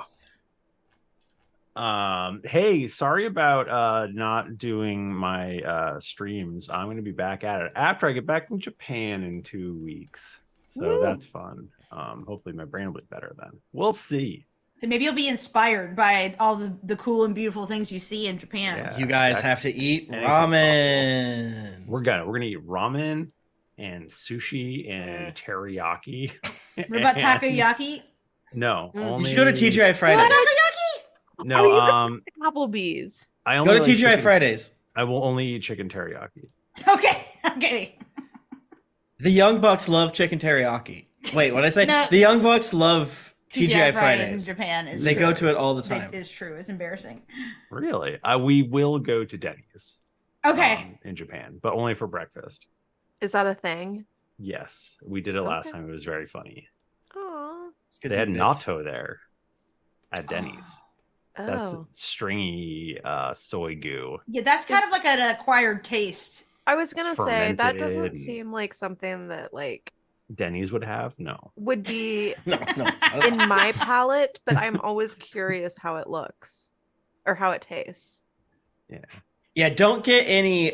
Hey, sorry about not doing my streams. I'm gonna be back at it after I get back from Japan in 2 weeks. So Woo. that's fun. Hopefully my brain will be better then. We'll see. So maybe you'll be inspired by all the cool and beautiful things you see in Japan. Yeah. You guys that- have to eat anything's ramen. We're gonna eat ramen and sushi and teriyaki. What about and- takoyaki? No, Mm. You only You should go to TGI Fridays. What takoyaki? No, Are you Applebee's. I Go only to like TGI chicken- Fridays. I will only eat chicken teriyaki. Okay. The Young Bucks love chicken teriyaki. Wait, what did I say? No. The Young Bucks love TGI TGI Fridays in Fridays. Japan is They true. go to it all the time. It is true. It's embarrassing. Really? We will go to Denny's. Okay. In Japan, but only for breakfast. Is that a thing? Yes, we did it last Okay. time. It was very funny. Oh. Good They had tidbits. natto there at Denny's. That's Oh. stringy soy goo. Yeah, that's kind of like an acquired taste. I was gonna say that fermented doesn't and- seem like something that like Denny's would have no. would be No. in my palate, but I'm always curious how it looks or how it tastes. Yeah, don't get any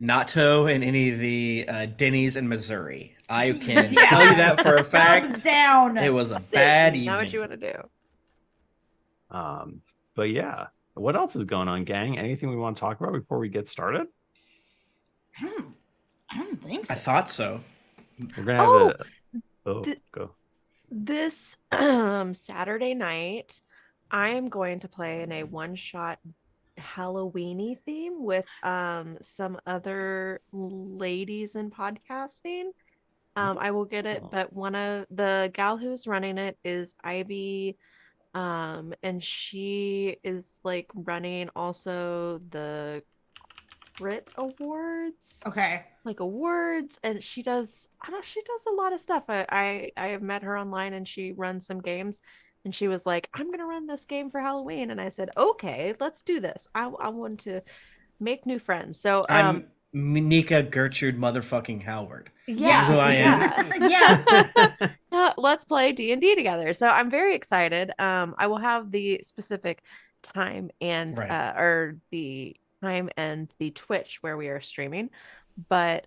natto in any of the Denny's in Missouri. I can Yeah. tell you that for a fact. Thumbs down. It was a bad evening. Not what you want to do. But yeah, what else is going on, gang? Anything we want to talk about before we get started? I don't think so. I thought so. We're gonna have go. This Saturday night, I am going to play in a one-shot Halloweeny theme with some other ladies in podcasting. I will get it, but one of the gal who's running it is Ivy, and she is like running also the Crit Awards, Okay. like awards, and she does a lot of stuff. I have met her online, and she runs some games, and she was like, I'm gonna run this game for Halloween, and I said, okay, let's do this. I want to make new friends. So I'm Nika Gertrude motherfucking Howard. yeah, who I am. Yeah. let's play D&D together. So I'm very excited. I will have the specific time and Right. or the time and the Twitch where we are streaming, but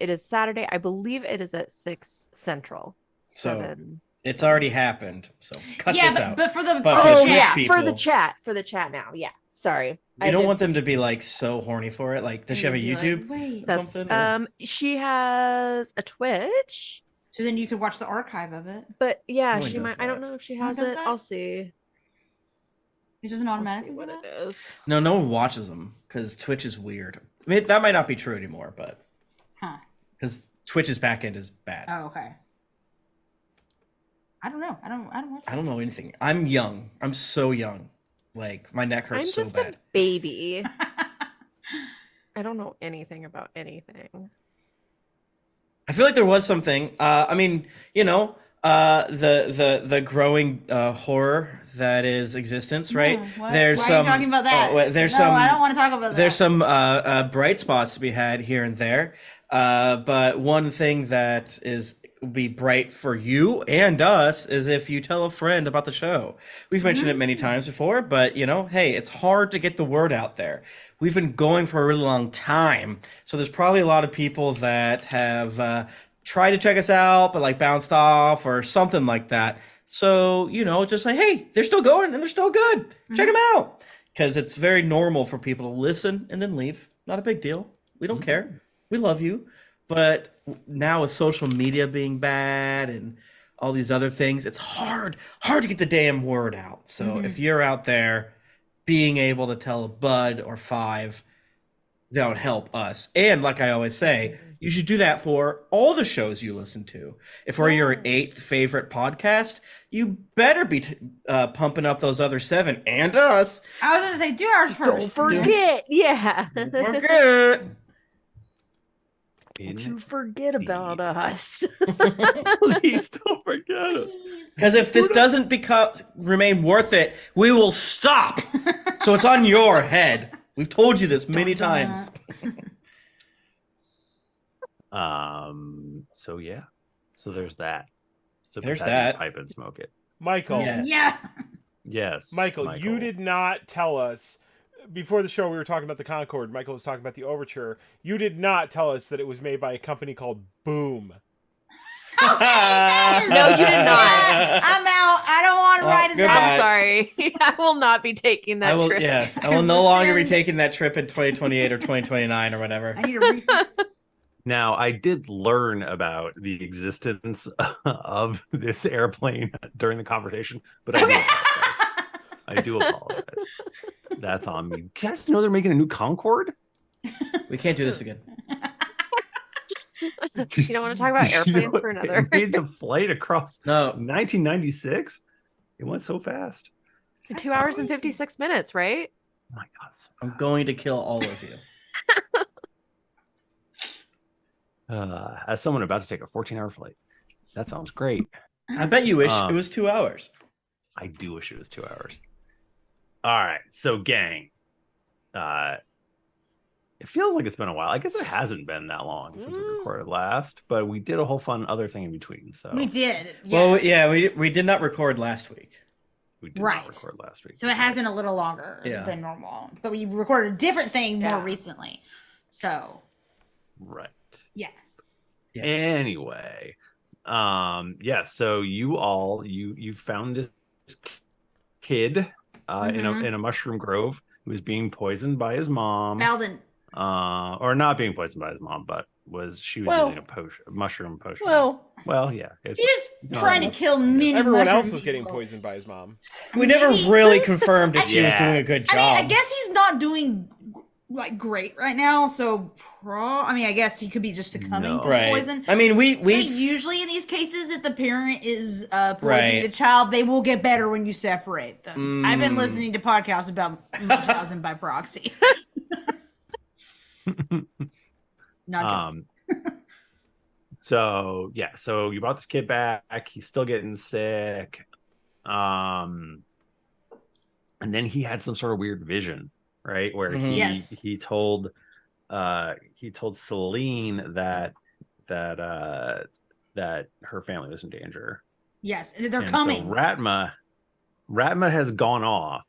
it is Saturday. I believe it is at 6 Central. So 7. it's already happened. So cut Yeah, this out. but for the But Oh, for the yeah, Twitch for the people- chat now. Yeah, sorry. You don't want them to be like so horny for it. Like, does she have a You'd be YouTube? like, wait. That's something, or- she has a Twitch, So then you could watch the archive of it. but yeah, No one she does might. I don't that. know if she No one has does it. that? I'll see. It doesn't I'll see automatically what do it that? is. No, no one watches them because Twitch is weird. I mean, that might not be true anymore, but Huh. because Twitch's back end is bad. Oh, okay. I don't know. I don't watch I don't know anything. I'm young. I'm so young. Like my neck I'm hurts so just bad. a baby. I don't know anything about anything. I feel like there was something. I mean, you know, the growing horror that is existence, right? What? There's Why some. are you talking about that? Oh, wait, there's no, some. I don't want to talk about that. There's some bright spots to be had here and there. But one thing that is be bright for you and us is if you tell a friend about the show. We've mentioned it many times before, but you know, hey, it's hard to get the word out there. We've been going for a really long time, so there's probably a lot of people that have tried to check us out, but like bounced off or something like that. So you know, just say, hey, they're still going and they're still good. Check them out, because it's very normal for people to listen and then leave. Not a big deal. We don't care. We love you. But now with social media being bad and all these other things, it's hard to get the damn word out. So if you're out there being able to tell a bud or 5, that would help us. And like I always say, you should do that for all the shows you listen to. If we're your 8th favorite podcast, you better be pumping up those other 7 and us. I was going to say, do ours first. Don't forget, yeah. We're good. Don't you forget about us. Please don't forget us. Because if this doesn't remain worth it, we will stop. So it's on your head. We've told you this many times. So yeah. So there's that. So put There's in your that. pipe and smoke it. Michael, Yeah. Yeah. Yes. Michael, you did not tell us before the show. We were talking about the Concorde. Michael was talking about the Overture. You did not tell us that it was made by a company called Boom. No, you did not. I'm out. I don't want to Well, ride in goodbye. that. I'm sorry. I will not be taking that I will. trip. Yeah, I will no longer be Listen. taking that trip in 2028 or 2029 or whatever. I need a refund. Now, I did learn about the existence of this airplane during the conversation, but I do apologize. I do apologize. That's on me. You guys know they're making a new Concorde? We can't do this again. You don't want to talk about Did you know airplanes for it another. made the flight across No. 1996? It went so fast. 2 hours and 56 minutes, right? Oh my God. So I'm going to kill all of you. as someone about to take a 14-hour flight, that sounds great. I bet you wish it was 2 hours. I do wish it was 2 hours. All right, so gang, it feels like it's been a while. I guess it hasn't been that long since we recorded last, but we did a whole fun other thing in between. So We did. Yeah. Well, yeah, we did not record last week. we did Right. not record last week. So it has been a little longer Yeah. than normal. But we recorded a different thing more Yeah. recently. So, Right. yeah. Yeah. Anyway, yeah. So you found this kid in a mushroom grove who was being poisoned by his mom. Malvin. Or not being poisoned by his mom, but she was Well- using a mushroom potion. Well, yeah. It's, He's no, trying to kill many Everyone else mushroom was getting people. poisoned by his mom. we never Maybe- really confirmed if she was doing a Yes. good job. I mean, I guess he's not doing like great right now. So, I mean, I guess he could be just succumbing No. to Right. the poison. I mean, we But usually in these cases, if the parent is poisoning Right. the child, they will get better when you separate them. I've been listening to podcasts about Munchausen by proxy. Not joking. So yeah, so you brought this kid back. He's still getting sick. And then he had some sort of weird vision, right? Where Mhm. Yes. he told Celine that her family was in danger. Yes, they're And coming. So Ratma has gone off.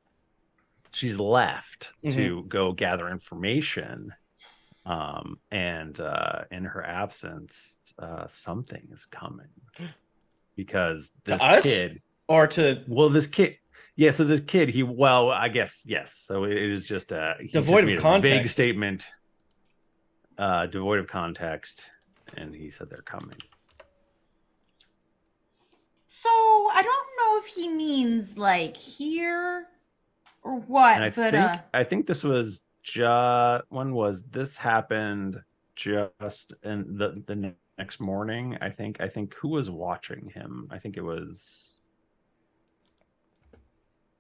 She's left to go gather information. And in her absence, something is coming because this us? kid, or to this kid, yeah. So this kid, I guess yes. So it is just he Devoid just of made a vague context. statement, devoid of context, and he said they're coming. So I don't know if he means like here or what, And I think this was this happened just in the next morning. I think who was watching him? I think it was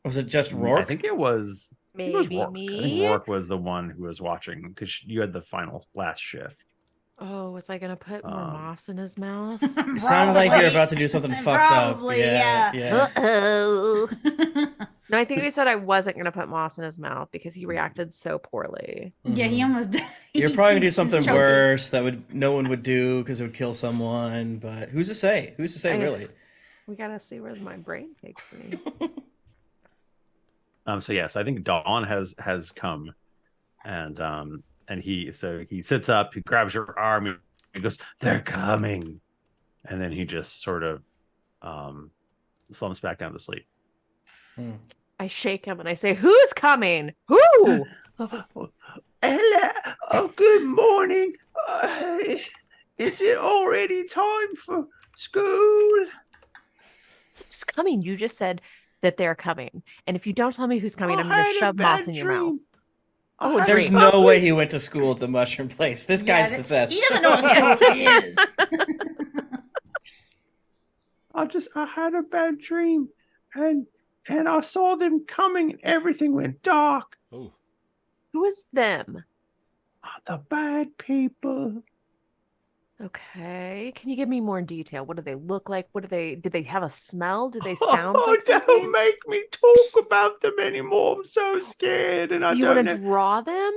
it just Rourke? I think it was Maybe Rourke. I think me. Rourke was the one who was watching because you had the last shift. Oh, was I gonna put more moss in his mouth? It sounded like you're about to do something fucked Probably, up. Yeah. Uh-oh. No, I think we said I wasn't gonna put moss in his mouth because he reacted so poorly. Yeah, he Mhm. almost died. You're probably gonna do He's something choking. worse that no one would do because it would kill someone. But who's to say? Who's to say, really? We gotta see where my brain takes me. So I think Dawn has come, and he sits up, he grabs her arm, he goes, "They're coming," and then he just sort of slumps back down to sleep. I shake him and I say, "Who's coming? Who?" Hello. Oh, good morning. Is it already time for school? Who's coming? You just said that they're coming, and if you don't tell me who's coming, I'm I gonna had a shove bad moss in your mouth. dream. Oh, I There's dream. no way he went to school at the mushroom place. This Yeah, guy's possessed. He doesn't know what school he is. I had a bad dream, and I saw them coming, and everything went dark. Oh, Who is them? The bad people. Okay, can you give me more detail? What do they look like? What do they? Do they have a smell? Do they sound Oh, like don't something? make me talk about them anymore. I'm so scared, and I You don't want to know. draw them,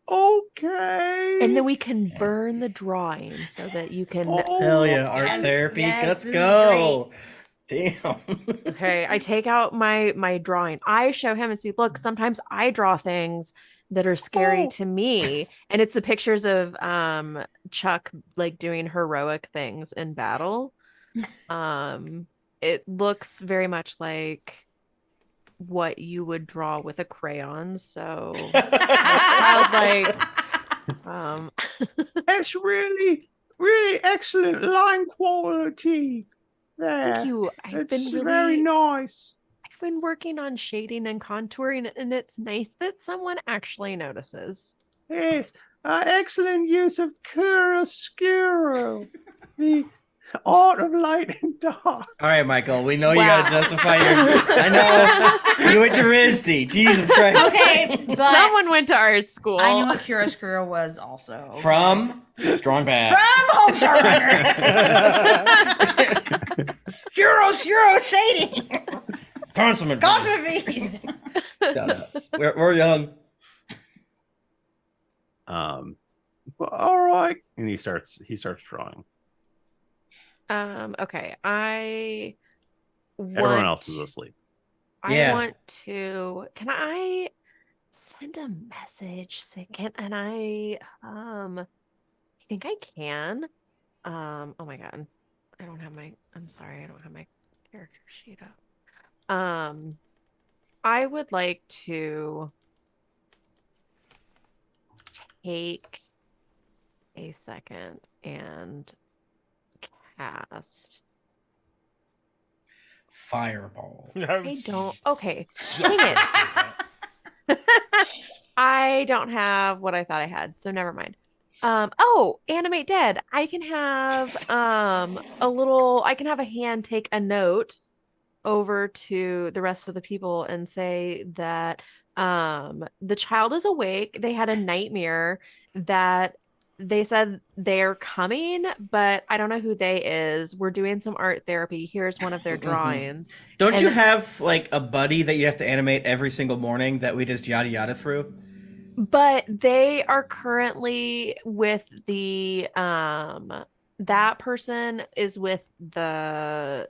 Okay. and then we can burn the drawing so that you can. Hell yeah, art Yes, therapy. yes, Let's this is go. Damn. Okay, I take out my drawing. I show him and see, look, sometimes I draw things that are scary Oh. to me. And it's the pictures of Chuck like doing heroic things in battle. It looks very much like what you would draw with a crayon. So childlike. That's really, really excellent line quality. There. Thank you. I've It's been very really nice. I've been working on shading and contouring, and it's nice that someone actually notices. Yes, excellent use of chiaroscuro, the art of light and dark. All right, Michael. We know you Wow. gotta justify your. I know you went to RISD. Jesus Christ. Okay, but Someone went to art school. I knew what chiaroscuro was also. Okay. From Strong Bad. From Homestar Runner. Chiaroscuro shading. Consummate. Cosmophies. We're young. Well, all right. And he starts drawing. Okay. I Everyone else is asleep. Yeah. want to. Can I send a message? And I think I can. Oh my god. I'm sorry, I don't have my character sheet up. I would like to take a second and cast. Fireball. I don't. Okay, dang it. I don't have what I thought I had, so never mind. Oh, animate dead. I can have I can have a hand take a note over to the rest of the people and say that the child is awake. They had a nightmare that they said they're coming, but I don't know who they is. We're doing some art therapy. Here's one of their drawings. Don't And you then- have like a buddy that you have to animate every single morning that we just yada yada through? But they are currently with the that person is with the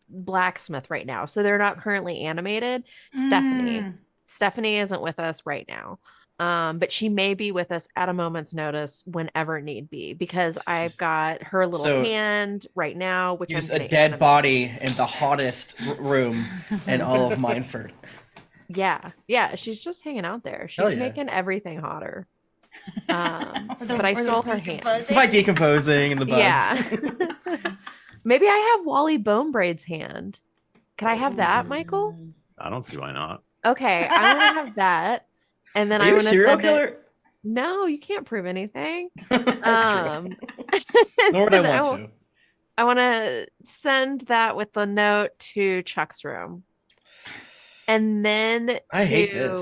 blacksmith right now. So they're not currently animated. Stephanie isn't with us right now. But she may be with us at a moment's notice whenever need be, because I've got her little So, hand right now, which I'm Just a gonna dead animate. body in the hottest room in all of Mineford. Yeah, she's just hanging out there. Hell She's yeah. making everything hotter. But I stole her hand. It's by decomposing and the bugs. Yeah. Maybe I have Wally Bone Braid's hand. Can I have that, Michael? I don't see why not. Okay, I want to have that. And then Are I you a want to serial send killer? it. No, you can't prove anything. That's true. Nor would I then want to. I want to send that with the note to Chuck's room. And then I hate this.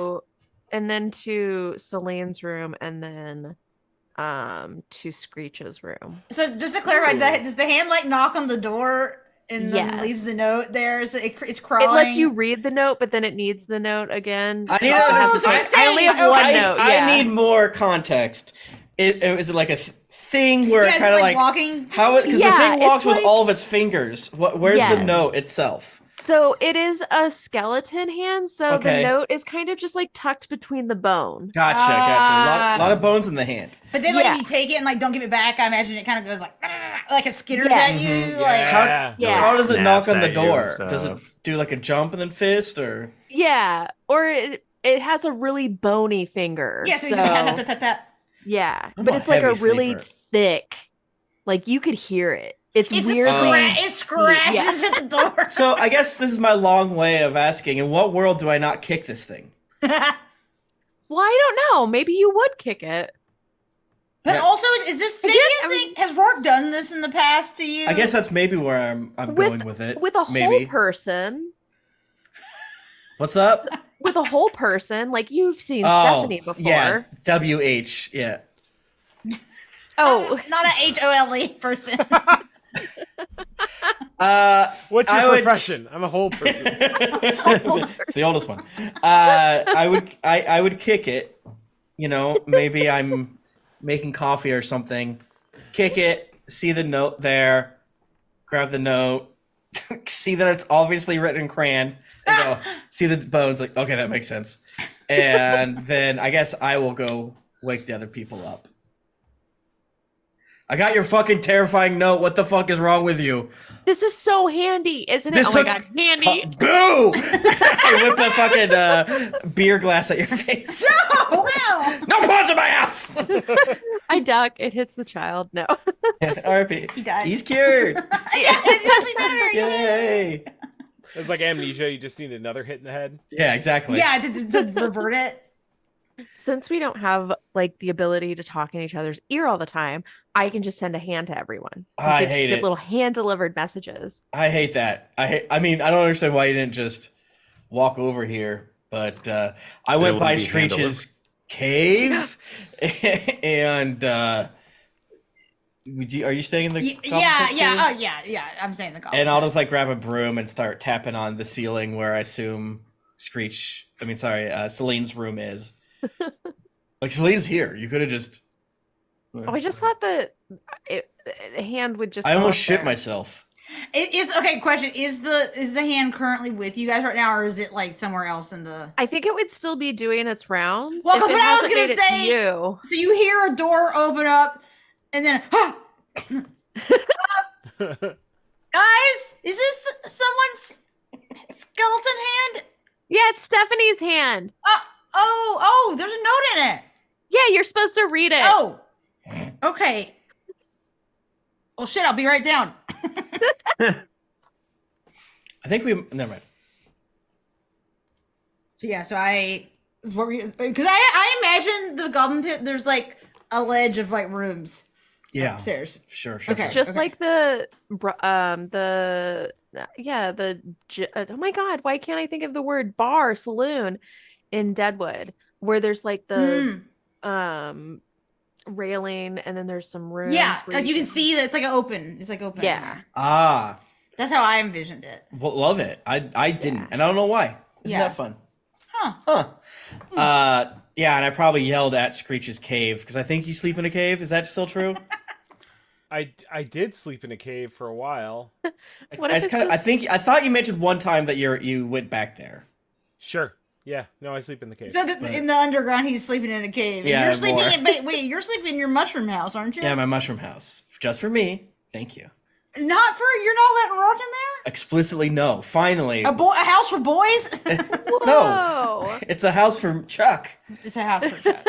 and then to Celine's room, and then to Screech's room. So just to clarify, does the hand like knock on the door and then leaves the Yes. note there? So it's crawling. It lets you read the note, but then it needs the note again. I need- So I have to so type- it's I only have saying- one okay. note. I Yeah. need more context. Is it like a thing where Yeah, it it's kind of like like walking. how? Because Yeah, the thing walks it's with like- all of its fingers. Where's the Yes. note itself? So it is a skeleton hand. So Okay. the note is kind of just like tucked between the bone. Gotcha. A lot of bones in the hand. But then like Yeah. if you take it and like don't give it back, I imagine it kind of goes like it skitters Yes. at you. Mhm. Like Yeah. Yeah. How does it knock Snaps on the at you and door? Does it stuff. do like a jump and then fist or? Yeah. Or it has a really bony finger. yeah, so you just tap tap tap tap. Yeah. I'm But a it's like a heavy really sleeper. thick. Like you could hear it. It's It's weirdly it scratches at the door. So I guess this is my long way of asking: in what world do I not kick this thing? Well, I don't know. Maybe you would kick it. But Yeah. also, is this maybe Again, a thing? Has Rourke done this in the past to you? I guess that's maybe where I'm With- going with it. With a whole maybe. person. What's up? With a whole person. Like you've seen Oh, Stephanie before. yeah, WH, yeah. Oh, not a HOLE person. What's your I would- profession? I'm a whole person. It's the oldest one. I would kick it. You know, maybe I'm making coffee or something. Kick it. See the note there. Grab the note. See that it's obviously written in crayon. And go. See the bones. Like, okay, that makes sense. And then I guess I will go wake the other people up. I got your fucking terrifying note. What the fuck is wrong with you? this is so handy, isn't it? This Oh my took- god, handy. Boo! I whip a fucking beer glass at your face. Oh wow! No pawns in my house! I duck. It hits the child. No. RP. He died. He's cured. Yeah, it doesn't matter. Yay! It's like amnesia. You just need another hit in the head. Yeah, exactly. Yeah, to revert it. Since we don't have like the ability to talk in each other's ear all the time, I can just send a hand to everyone. We I could just hate get it. little hand delivered messages. I hate that. I mean, I don't understand why you didn't just walk over here. But I went by wouldn't be hand Screech's cave, and are you staying in the goblin Yeah, pit yeah, too? oh yeah. I'm saying the goblin. And I'll pit. just like grab a broom and start tapping on the ceiling where I assume Celine's room is. Like Celine's here. You could have just. Oh, I just thought the hand would just. I go almost up shit there. myself. It is okay. Question: Is the hand currently with you guys right now, or is it like somewhere else in the? I think it would still be doing its rounds. Well, if 'cause it what I was hasn't gonna made it to say- you. So you hear a door open up, and then, guys, is this someone's skeleton hand? Yeah, it's Stephanie's hand. Oh, there's a note in it. Yeah, you're supposed to read it. Oh, okay. Well, shit, I'll be right down. I think we. Never mind. So yeah, because I imagine the goblin pit. There's like a ledge of like rooms Yeah. upstairs. Sure. Okay. It's just okay. like oh my god, why can't I think of the word saloon in Deadwood, where there's like the railing and then there's some rooms Yeah, where like you can see that it's like open. It's like open. Yeah. Ah. That's how I envisioned it. Well, love it. I didn't, and I don't know why. Isn't Yeah. that fun? Huh. Yeah, and I probably yelled at Screech's cave because I think you sleep in a cave. Is that still true? I did sleep in a cave for a while. What if it's I thought you mentioned one time that you went back there. Sure. Yeah. No, I sleep in the cave. So in the underground, he's sleeping in a cave. And Yeah, you're sleeping more. wait, you're sleeping in your mushroom house, aren't you? Yeah, my mushroom house, just for me. Thank you. You're not letting Rourke in there? Explicitly, no. Finally, A house for boys? no. Whoa. It's a house for Chuck. It's a house for Chuck.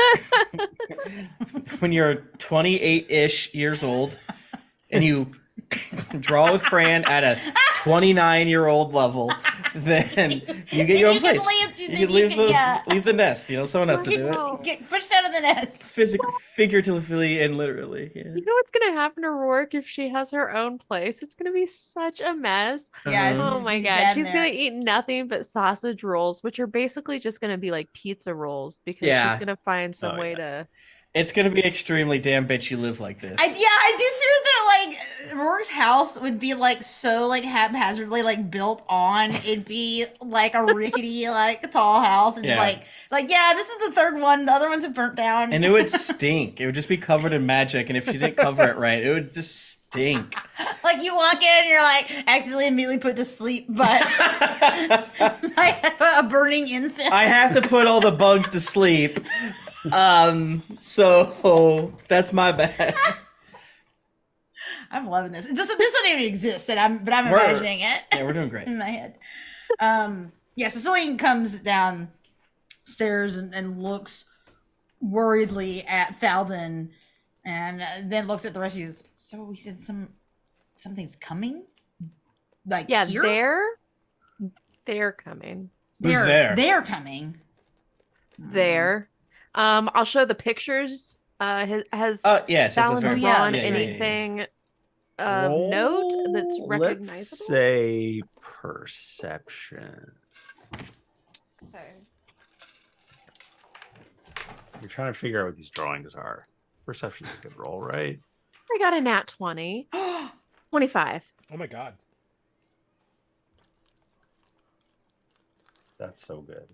When you're 28-ish years old, and you draw with crayon at a 29-year-old level, then you get your own you can place. leave- You can leave yeah. the nest. You know, someone has to do it. Get pushed out of the nest. Figuratively and literally. Yeah. You know what's gonna happen to Rourke if she has her own place? It's gonna be such a mess. Yeah. Uh-huh. Oh my god, she's gonna eat nothing but sausage rolls, which are basically just gonna be like pizza rolls because Yeah. she's gonna find some Oh, way yeah. to. It's gonna be extremely damn bitch you live like this. I do fear that like Rourke's house would be like so like haphazardly like built on. It'd be like a rickety like tall house and Yeah. like yeah, this is the third one. The other ones have burnt down. And it would stink. It would just be covered in magic, and if she didn't cover it right, it would just stink. like you walk in and you're like accidentally immediately put to sleep, but like a burning incense. I have to put all the bugs to sleep. So that's my bad. I'm loving this. This doesn't even exist, and I'm We're- imagining it. Yeah, we're doing great. In my head. Yeah, so Celine comes downstairs and looks worriedly at Falden and then looks at the rest of you. So we said something's coming? Like Yeah, here? they're coming. Who's there? They're coming. There. I'll show the pictures. Has Yes, it's a Fallon very drawn yeah, yeah, yeah, yeah. anything of note that's Roll, recognizable? Let's say perception. Okay. You're trying to figure out what these drawings are. Perception's a good roll, right? I got a nat 20. 25. Oh my god. That's so good.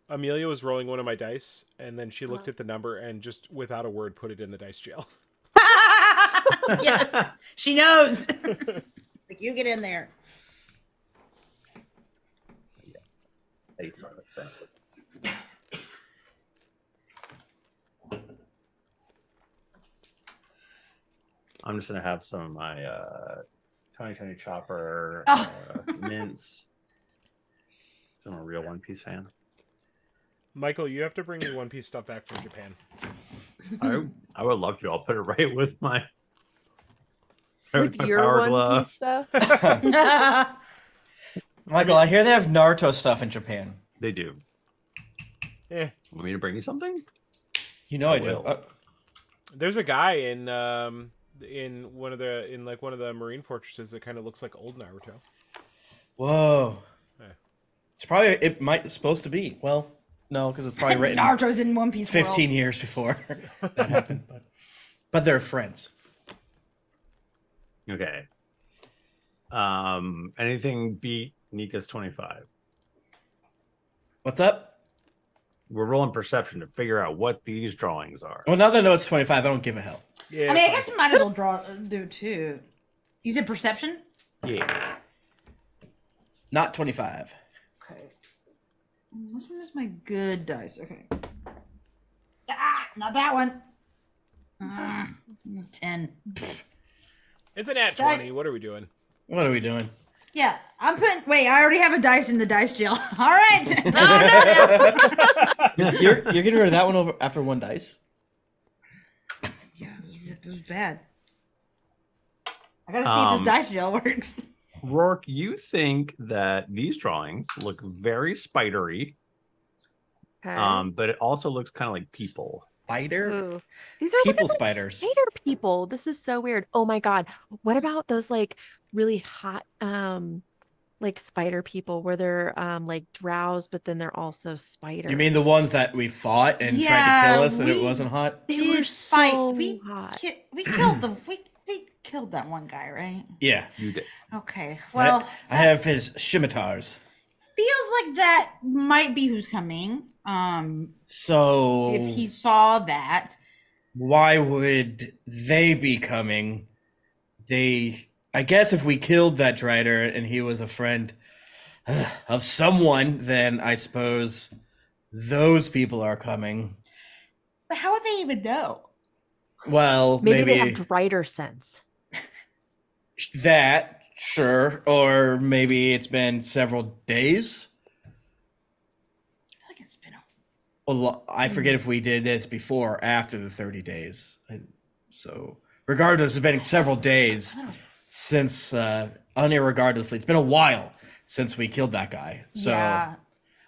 Amelia was rolling one of my dice, and then she looked at the number and just, without a word, put it in the dice jail. Yes, she knows. Like you get in there. They sort of thing. I'm just gonna have some of my tiny chopper mints. So I'm a real One Piece fan. Michael, you have to bring me One Piece stuff back from Japan. I would love to. I'll put it right with my With my your power One glove. Piece stuff. Michael, I hear they have Naruto stuff in Japan. They do. Eh. Want me to bring you something? You know I do. will. There's a guy in one of the marine fortresses that kind of looks like old Naruto. Whoa. Yeah. It's supposed to be. Well, no, because it's probably written Naruto's in One Piece 15 world. years before that happened. But they're friends. Okay. Anything beat Nika's 25? What's up? We're rolling perception to figure out what these drawings are. Well, now that I know it's 25, I don't give a hell. Yeah. I mean, I guess we might as well do two. You said perception? Yeah. Not 25. Okay. Which one is my good dice? Okay. Not that one. 10. It's an at 20. What are we doing? What are we doing? Yeah, I'm putting. Wait, I already have a dice in the dice jail. All right. You're getting rid of that one over after one dice? Yeah, it was bad. I gotta see if this dice jail works. Rourke, you think that these drawings look very spidery, Okay. but it also looks kind of like people. Spider? Ooh. These are People looking like spiders. spider people. This is so weird. Oh my god. What about those like really hot like spider people where they're like drows, but then they're also spiders? You mean the ones that we fought and tried Yeah, to kill us and it we- wasn't hot? They Did were fight. so We hot. we killed the we killed that one guy, right? Yeah. You did. Okay. Well, I have his scimitars. feels like that might be who's coming. So If he saw that. why would they be coming? I guess if we killed that Drider and he was a friend of someone, then I suppose those people are coming. But how would they even know? Well, Maybe maybe, they have drider sense. that, sure. Or maybe it's been several days. I feel like it's been a Well, I forget if we did this before or after the 30 days. So, regardless, it's been several days since, unirregardlessly, it's been a while since we killed that guy. So, yeah.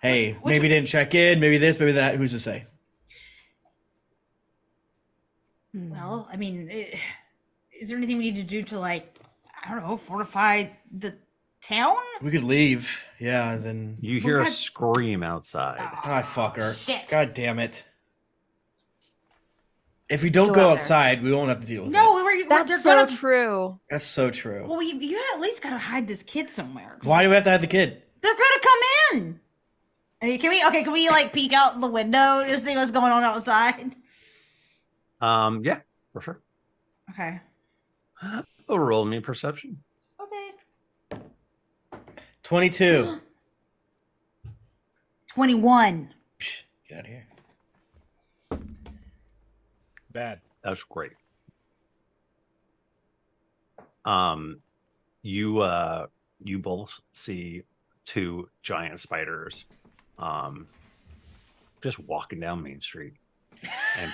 hey, Which- maybe didn't check in, maybe this, maybe that. Who's to say? Well, I mean, is there anything we need to do to like, I don't know, fortify the town? We could leave. Yeah, then. You hear a had- scream outside. Ah, fucker. Shit. God damn it. If we don't Go go out there. outside, we won't have to deal with it. No, they're That's so gonna. true. That's so true. Well, you at least gotta hide this kid somewhere. 'Cause Why do we have to have the kid? They're gonna come in. I mean, can we like peek out the window to see what's going on outside? Yeah, for sure. Okay. Oh, roll me perception. Okay. 22. 21. Psh, get out of here. Bad. That's great. You both see two giant spiders, just walking down Main Street, and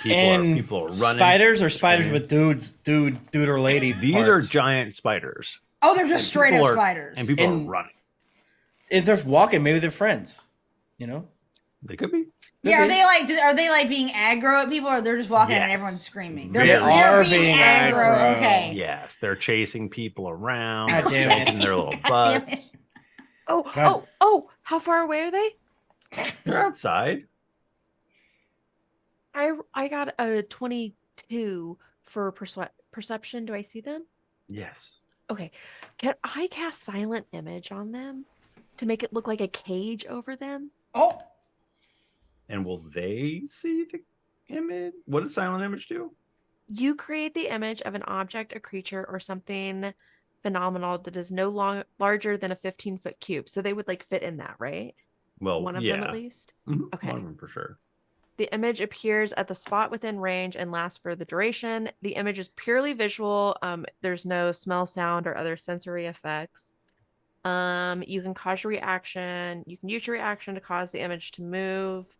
people are running. Spiders or spiders screaming. with dude or lady? These parts? are giant spiders, Oh, they're just straight up people are- spiders. and people And- are running. If they're walking, maybe they're friends. You know? They could be. Yeah, are they like being aggro at people, or they're just walking and Yes. everyone's screaming? They They're are being aggro. Okay. Yes, they're chasing people around, God damn it. shaking their little God damn butts. God. Oh, how far away are they? They're outside. I got a 22 for perception. Do I see them? Yes. Okay. Can I cast silent image on them to make it look like a cage over them? Oh, And will they see the image? What does silent image do? You create the image of an object, a creature, or something phenomenal that is no larger than a 15-foot cube. So they would like fit in that, right? Well, One of yeah. them at least. Mhm, Okay. One of them for sure. The image appears at the spot within range and lasts for the duration. The image is purely visual. There's no smell, sound, or other sensory effects. You can cause your reaction. You can use your reaction to cause the image to move.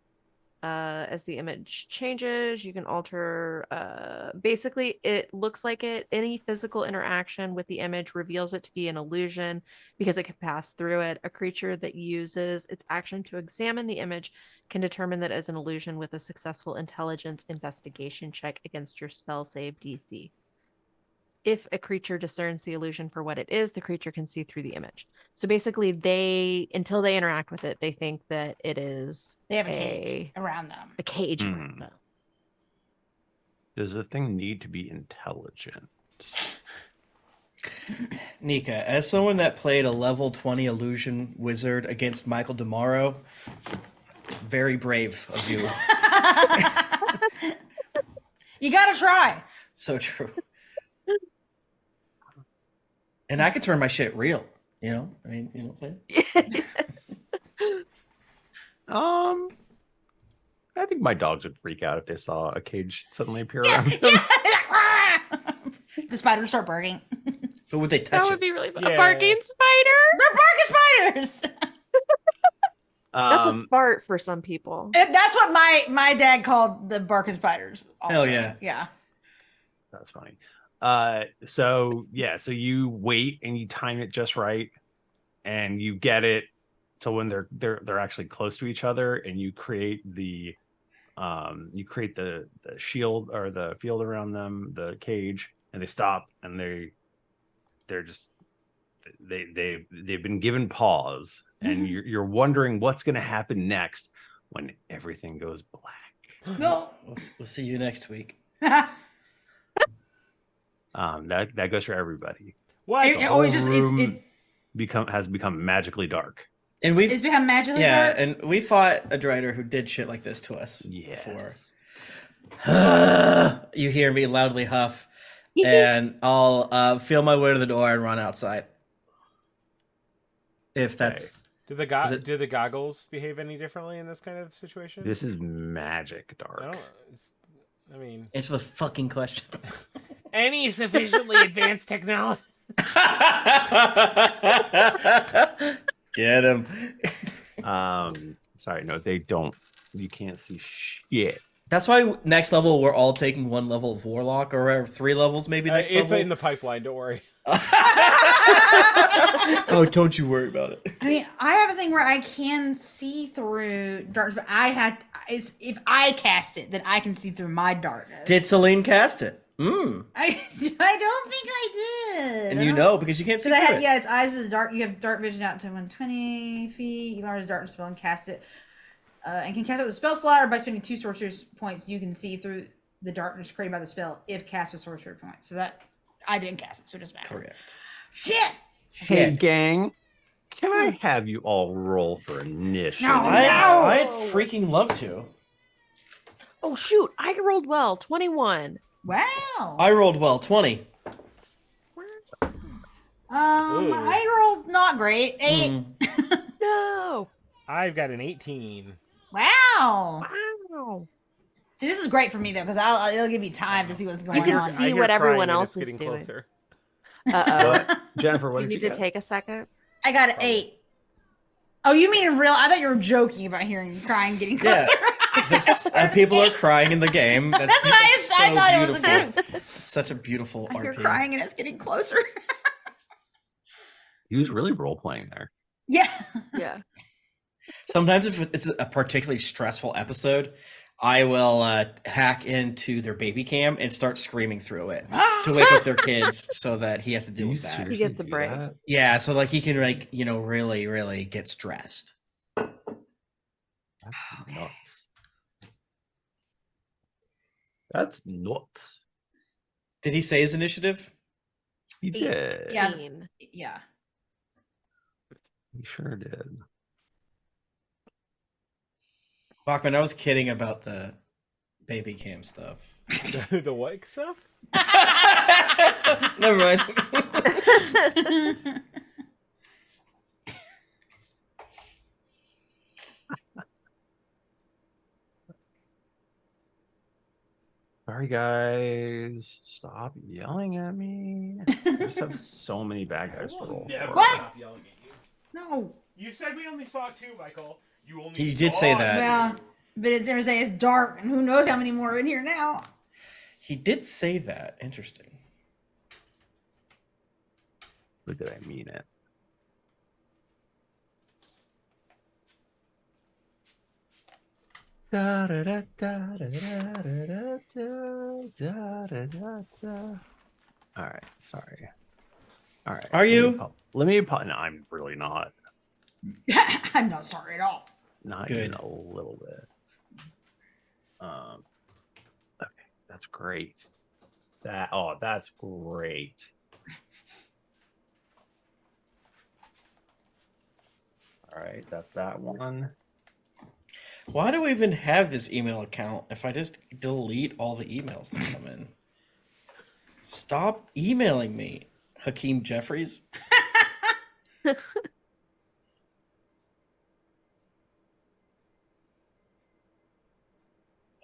As the image changes, you can alter basically, it looks like it. Any physical interaction with the image reveals it to be an illusion because it can pass through it. A creature that uses its action to examine the image can determine that as an illusion with a successful intelligence investigation check against your spell save DC. If a creature discerns the illusion for what it is, the creature can see through the image. So basically, until they interact with it, they think that it is They have a cage around them. a cage around them. Does the thing need to be intelligent? Nika, as someone that played a level 20 illusion wizard against Michael DeMauro, very brave of you. You gotta try. So true. And I could turn my shit real, you know? I mean, you know what I'm saying? I think my dogs would freak out if they saw a cage suddenly appear around them. The spiders start barking. But would they touch That it? would be really fun. Yeah. A barking spider. They're barking spiders. That's a fart for some people. That's what my dad called the barking spiders. Also. Hell yeah. Yeah. That's funny. So you wait and you time it just right, and you get it so when they're actually close to each other, and you create the shield or the field around them, the cage, and they stop, and they've been given pause, and you're wondering what's going to happen next when everything goes black. No. We'll see you next week. That goes for everybody. What? It The always whole just room has become magically dark. And we it's become magically yeah, dark. and we fought a drider who did shit like this to us Yes. before. You hear me loudly huff, and I'll feel my way to the door and run outside. If that's Do the goggles behave any differently in this kind of situation? This is magic dark. I don't. I mean, answer the fucking question. any sufficiently advanced technology. Get him. Sorry, no, they don't. You can't see shit. That's why next level we're all taking one level of warlock, or 3 levels maybe next It's level. in the pipeline. Don't worry. Oh, don't you worry about it. I mean, I have a thing where I can see through darkness, but if I cast it, then I can see through my darkness. Did Celine cast it? I don't think I did. And I you don't- know because you can't see Because through it. its eyes of the dark. You have dark vision out to 120 feet. You learn a darkness spell and cast it, and can cast it with a spell slot or by spending 2 sorcerer's points. You can see through the darkness created by the spell if cast with sorcerer points. So that I didn't cast it, so it doesn't matter. Correct. Shit. Hey, gang, can I have you all roll for initiative? No. I'd freaking love to. Oh shoot! I rolled well. 21. Wow. I rolled well, 20. I rolled not great. 8. No. I've got an 18. Wow. Wow. See, this is great for me though, because it'll give me time to see what's going can on. see I hear what everyone crying and else it's is getting doing. closer. Uh Jennifer, oh. what You did need you to get? take a second. I got an 8. Oh, you mean in real? I thought you were joking about hearing crying getting Yeah. closer. People are crying in the game. That's what I thought it was a beautiful. goof. Such a beautiful I hear RP. crying and it's getting closer. He was really role playing there. Yeah. Yeah. Sometimes if it's a particularly stressful episode, I will hack into their baby cam and start screaming through it to wake up their kids so that he has to deal with that. He gets a break. Yeah, so like he can really, really get stressed. That's nuts. That's nuts. Did he say his initiative? He did. Yeah. 18. Yeah. He sure did. Bachman, I was kidding about the baby cam stuff. The what stuff? Never mind. Sorry, guys. Stop yelling at me. I just have so many bad guys to roll. Never for. What? stop yelling at you. No. You said we only saw 2, Michael. You only He did saw say that. Well, but it's never say it's dark, and who knows how many more are in here now. He did say that. Interesting. Look at I mean it. Da, da, da, da, da, da, da, da, da, da, da. All right, sorry. All right. Are you? Let me. No, I'm really not. I'm not sorry at all. Not Good. even a little bit. Okay, that's great. That's great. All right, that's that one. Why do we even have this email account if I just delete all the emails that come in? Stop emailing me, Hakeem Jeffries.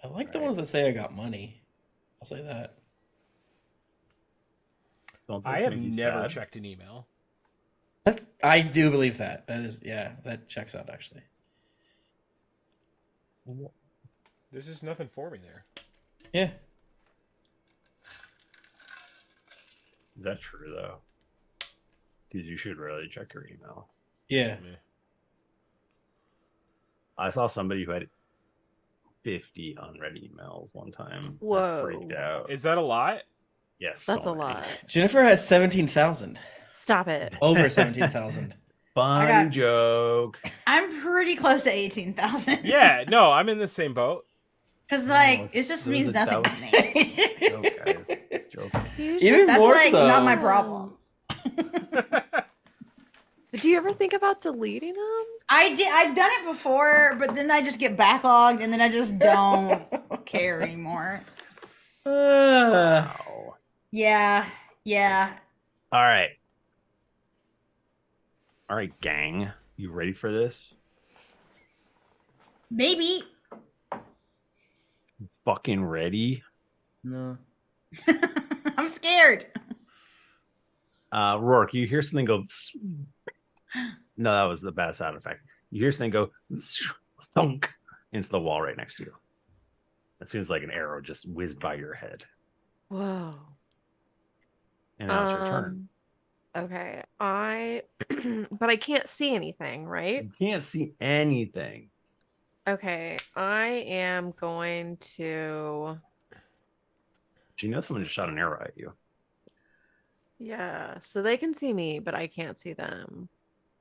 I like the ones that say I got money. I'll say that. Don't I this have make you never sad? checked an email. I do believe that. That is, yeah, that checks out actually. There's just nothing for me there. Yeah. Is that true though? Because you should really check your email. Yeah. I saw somebody who had 50 unread emails one time. I Whoa. freaked out. Is that a lot? Yes, That's so a many. lot. Jennifer has 17,000. Stop it. Over 17,000. Fun I got- joke. I'm pretty close to 18,000. Yeah, no, I'm in the same boat. Because No, like it's- it just it was means a- nothing that to was- me. Joke, guys. It's joking. You Even just- That's more like so. not my problem. Did you ever think about deleting them? I did. I've done it before, but then I just get backlogged, and then I just don't care anymore. Wow. Yeah, yeah. All right. All right, gang. You ready for this? Maybe. Fucking ready? No. I'm scared. Rourke, you hear something go. No, that was the bad sound effect. You hear something go thunk into the wall right next to you. It seems like an arrow just whizzed by your head. Whoa. And now it's your turn. Okay. But I can't see anything, right? You can't see anything. Okay. I am going to. Do you know someone just shot an arrow at you? Yeah. So they can see me, but I can't see them.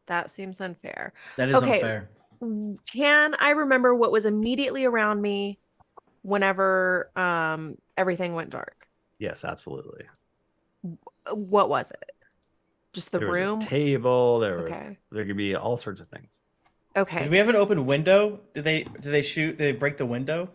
That seems unfair. That is Okay. unfair. Can I remember what was immediately around me whenever everything went dark? Yes, absolutely. What was it? Just the There was a room? table. There Okay. could be all sorts of things. Okay. Did we have an open window? Did they shoot? Did they break the window?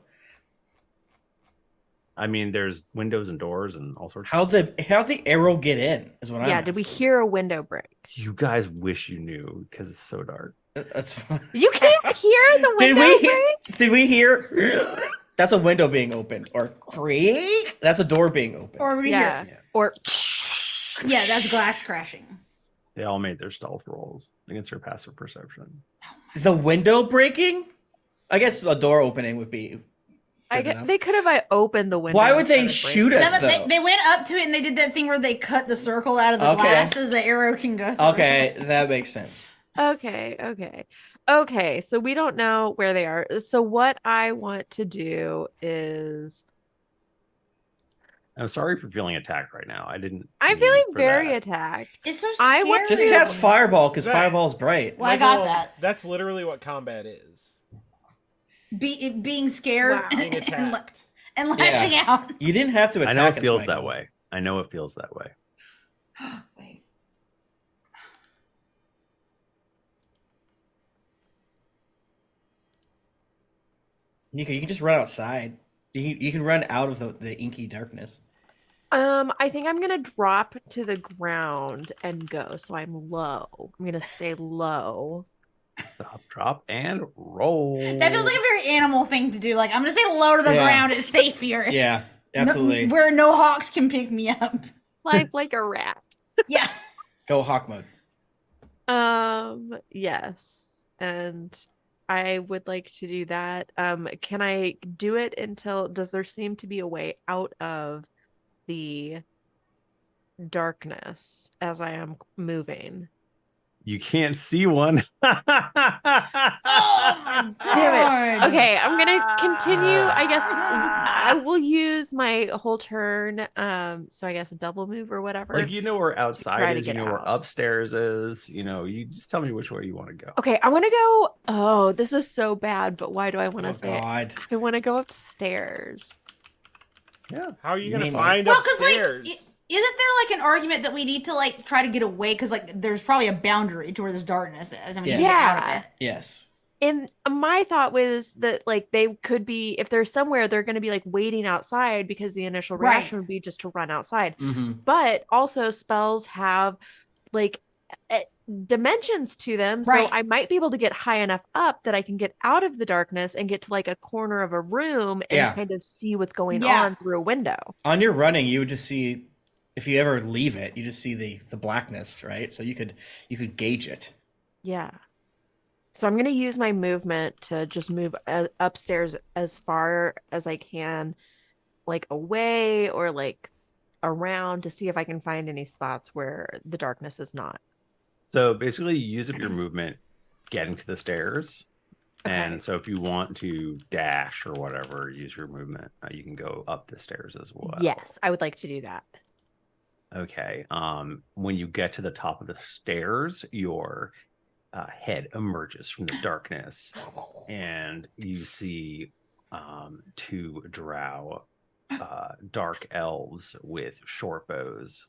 I mean, there's windows and doors and all sorts. How'd the arrow get in? Is what I'm Yeah, did we asking. hear a window break? You guys wish you knew because it's so dark. That's. You can't hear the Did window we? break? Did we hear? That's a window being opened, or creak. That's a door being opened. Or we Yeah. hear. Or Yeah, that's glass crashing. They all made their stealth rolls against their passive perception. The window breaking? I guess a door opening would be. I good get enough. they could have opened the window. Why would they instead of shoot breaking us? it. They went up to it and they did that thing where they cut the circle out of the Okay. glass so the arrow can go through. Okay, that makes sense. Okay. So we don't know where they are. So what I want to do is I'm sorry for feeling attacked right now. I didn't. I'm mean feeling for very that. attacked. It's so I scary. want Just to- cast fireball because That- fireball's bright. Well, I got Michael, that. That's literally what combat is. Being scared Wow. Being and, attacked. and lashing out. You didn't have to I attack. know it us, feels that Michael. way. I know it feels that way. Wait. Nico, you can just run outside. You can run out of the inky darkness. I think I'm gonna drop to the ground and go. So I'm low. I'm gonna stay low. Stop, drop, and roll. That feels like a very animal thing to do. Like, I'm going to stay low to the Yeah. ground. It's safe here. Yeah, No- absolutely. where no hawks can pick me up. Like a rat. Yeah. Go hawk mode. Yes. And I would like to do that. Can I do it until does there seem to be a way out of the darkness as I am moving? You can't see one. Oh my Damn it. god. Okay, I'm gonna continue. I guess I will use my whole turn. So I guess a double move or whatever. Like, you know where try outside to is, you get know where out. upstairs is. You know, you just tell me which way you want to go. Okay, I want to go. Oh, this is so bad, but why do I want to Oh say it? God. I want to go upstairs. Yeah. How are you gonna mean, find Well, because like, upstairs? isn't there like an argument that we need to like try to get away? Because like, there's probably a boundary to where this darkness is, and we need to get out of Yeah. it. Yes. And my thought was that like they could be if they're somewhere they're going to be like waiting outside because the initial Right. reaction would be just to run outside. Mm-hmm. But also spells have like dimensions to them, so Right. I might be able to get high enough up that I can get out of the darkness and get to like a corner of a room and Yeah. kind of see what's going Yeah. on through a window. On your running, you would just see, if you ever leave it, you just see the blackness, right? So you could gauge it. Yeah. So I'm going to use my movement to just move upstairs as far as I can, like away or like around to see if I can find any spots where the darkness is not. So basically, you use up your movement getting to the stairs. Okay. And so if you want to dash or whatever, use your movement. You can go up the stairs as well. Yes, I would like to do that. Okay. When you get to the top of the stairs, your head emerges from the darkness, and you see two drow, dark elves with short bows,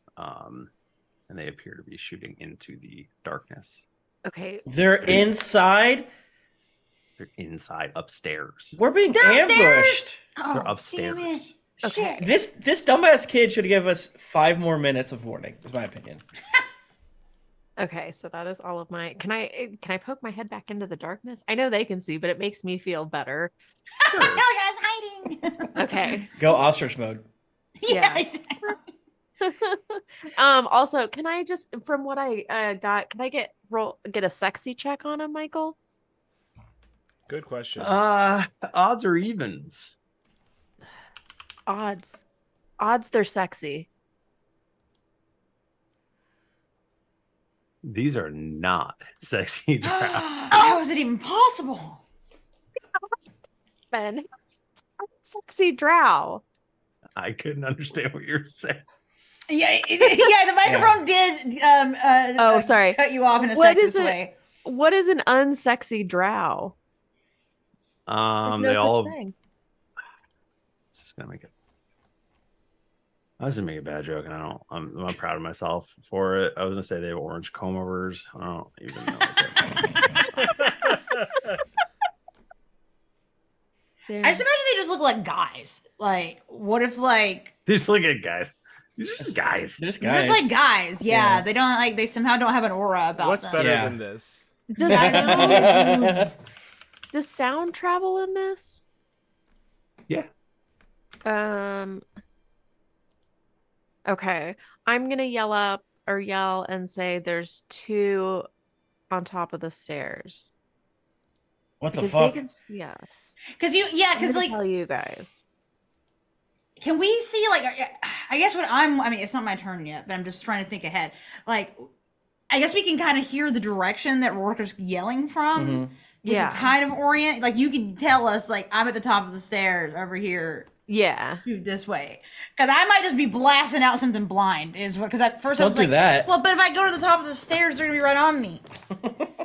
and they appear to be shooting into the darkness. Okay. They're inside. They're inside, upstairs. We're being They're upstairs! ambushed. Oh, They're damn upstairs. it. Okay. Shit. This dumbass kid should give us 5 more minutes of warning. Is my opinion. Okay, so that is all of my can I poke my head back into the darkness? I know they can see, but it makes me feel better. I feel like I was hiding. Okay. Go ostrich mode. Yeah. Yeah. Exactly. Also, can I just from what I got, can I get a sexy check on him, Michael? Good question. Odds or evens? Odds. Odds they're sexy. These are not sexy drow. How is it even possible? Ben, sexy drow. I couldn't understand what you're saying. Yeah, the microphone did. Oh, sorry. Cut you off in a What is sexist it? way. What is an unsexy drow? There's no They such all. thing. Just gonna make it. I was gonna make a bad joke, and I'm not proud of myself for it. I was gonna say they have orange comb overs. I don't even know. Damn. I just imagine they just look like guys. Like, what if like Just look at guys. These are just guys. They're just they're guys. just like guys? Yeah, Yeah. they don't like they somehow don't have an aura about What's them. better Yeah. than this? Does does sound travel in this? Yeah. Okay. I'm gonna yell and say there's two on top of the stairs. What the Because fuck? they can see us. Because I'm because gonna like, tell you guys. can we see like? I guess I mean, it's not my turn yet, but I'm just trying to think ahead. Like, I guess we can kind of hear the direction that Rorker's yelling from. Mhm. We can Yeah. kind of orient. Like, you can tell us like I'm at the top of the stairs over here. Yeah. Shoot this way, because I might just be blasting out something blind. Is what? Because at first I Don't was do like, that. well, but if I go to the top of the stairs, they're gonna be right on me,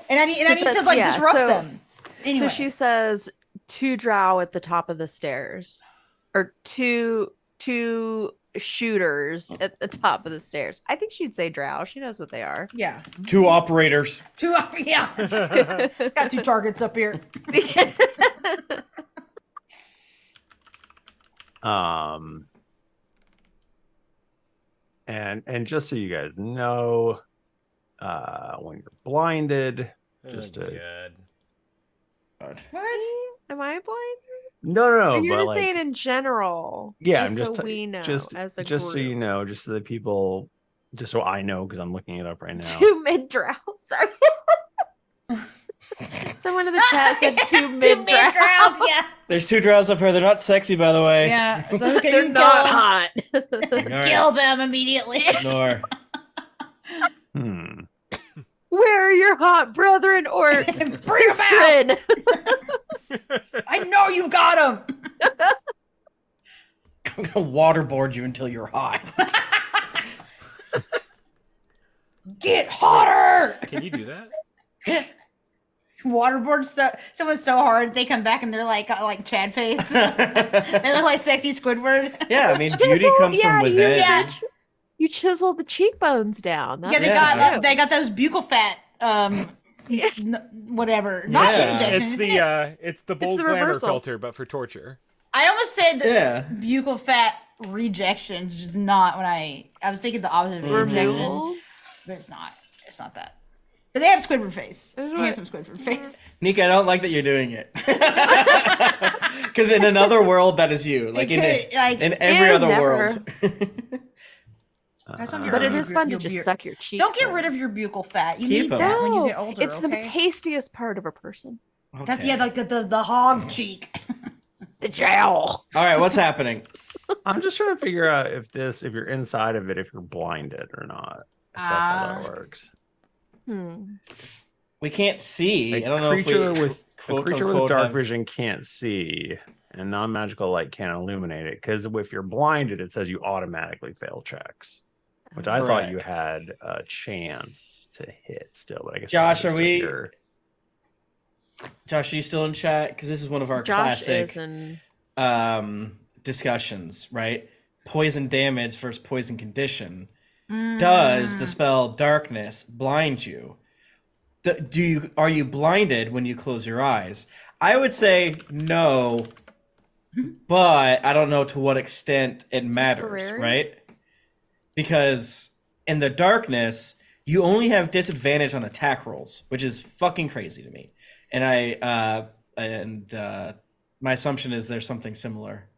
and I need to like Yeah, disrupt so- them. Anyway. So she says two drow at the top of the stairs. Or two shooters at the top of the stairs. I think she'd say drow. She knows what they are. yeah, 2 operators. yeah, got 2 targets up here. And just so you guys know, when you're blinded, just Oh, to God. What? Am I blind? no, Or you're but just like, saying in general. yeah, just I'm just so we know just as a just so you group. know, just so that people, just so I know because I'm looking it up right now. Two mid drow. Sorry. Someone in the chat said two Two mid mid drows, yeah. There's 2 drows up here. They're not sexy, by the way. Yeah. So okay, They're you not kill hot. All right. Kill them immediately. Ignore. Where are your hot brethren or Bring 'em out. sisterin? I know you've got them. I'm gonna waterboard you until you're hot. Get hotter. Can you do that? Waterboard someone so hard they come back and they're like Chad face. They look like sexy Squidward. Yeah, I mean, beauty comes from within. Yeah. You chisel the cheekbones down. That's Yeah, they got those buccal fat. Yes. Whatever. Not Yeah. injections. It's the bold the glamour reversal. filter, but for torture. I almost said Yeah. buccal fat rejections, just not when I was thinking the opposite of rejection, Removal. but it's not. It's not that. But they have Squidward face. That's They right. have some Squidward face. Nika, I don't like that you're doing it. Because in another world, that is you. Like in every Ew, other never. world. That's not your But it your- is fun to your just beard. suck your cheeks. Don't get in. rid of your buccal fat. You Keep need 'em. that when you No, get older. it's the okay? tastiest part of a person. That's Okay. like the hog cheek. The jowl. All right, what's happening? I'm just trying to figure out if you're inside of it, if you're blinded or not. If that's how that works. We can't see. A I don't know if creature we with quote, a creature with unquote, dark have- vision can't see, and non-magical light can't illuminate it. Because if you're blinded, it says you automatically fail checks, which I thought you Correct. had a chance to hit still. But I guess Josh, that's are just we- your- Josh, are you still in chat? Because this is one of our Josh classic is and discussions, right? Poison damage versus poison condition. Does the spell darkness blind you? Are you blinded when you close your eyes? I would say no, but I don't know to what extent it matters, Temporary? right? Because in the darkness, you only have disadvantage on attack rolls, which is fucking crazy to me. And my assumption is there's something similar.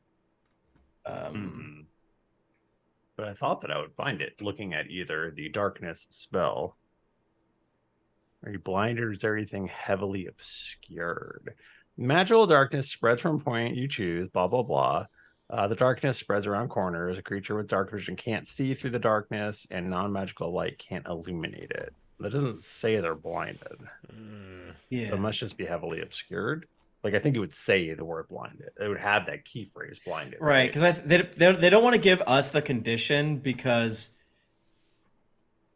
But I thought that I would find it looking at either the darkness spell. Are you blinded or is everything heavily obscured? Magical darkness spreads from a point you choose, blah, blah, blah. The darkness spreads around corners. A creature with dark vision can't see through the darkness, and non-magical light can't illuminate it. That doesn't say they're blinded. Yeah. So it must just be heavily obscured. Like, I think it would say the word blinded. It would have that key phrase blinded. Right, because they don't want to give us the condition because,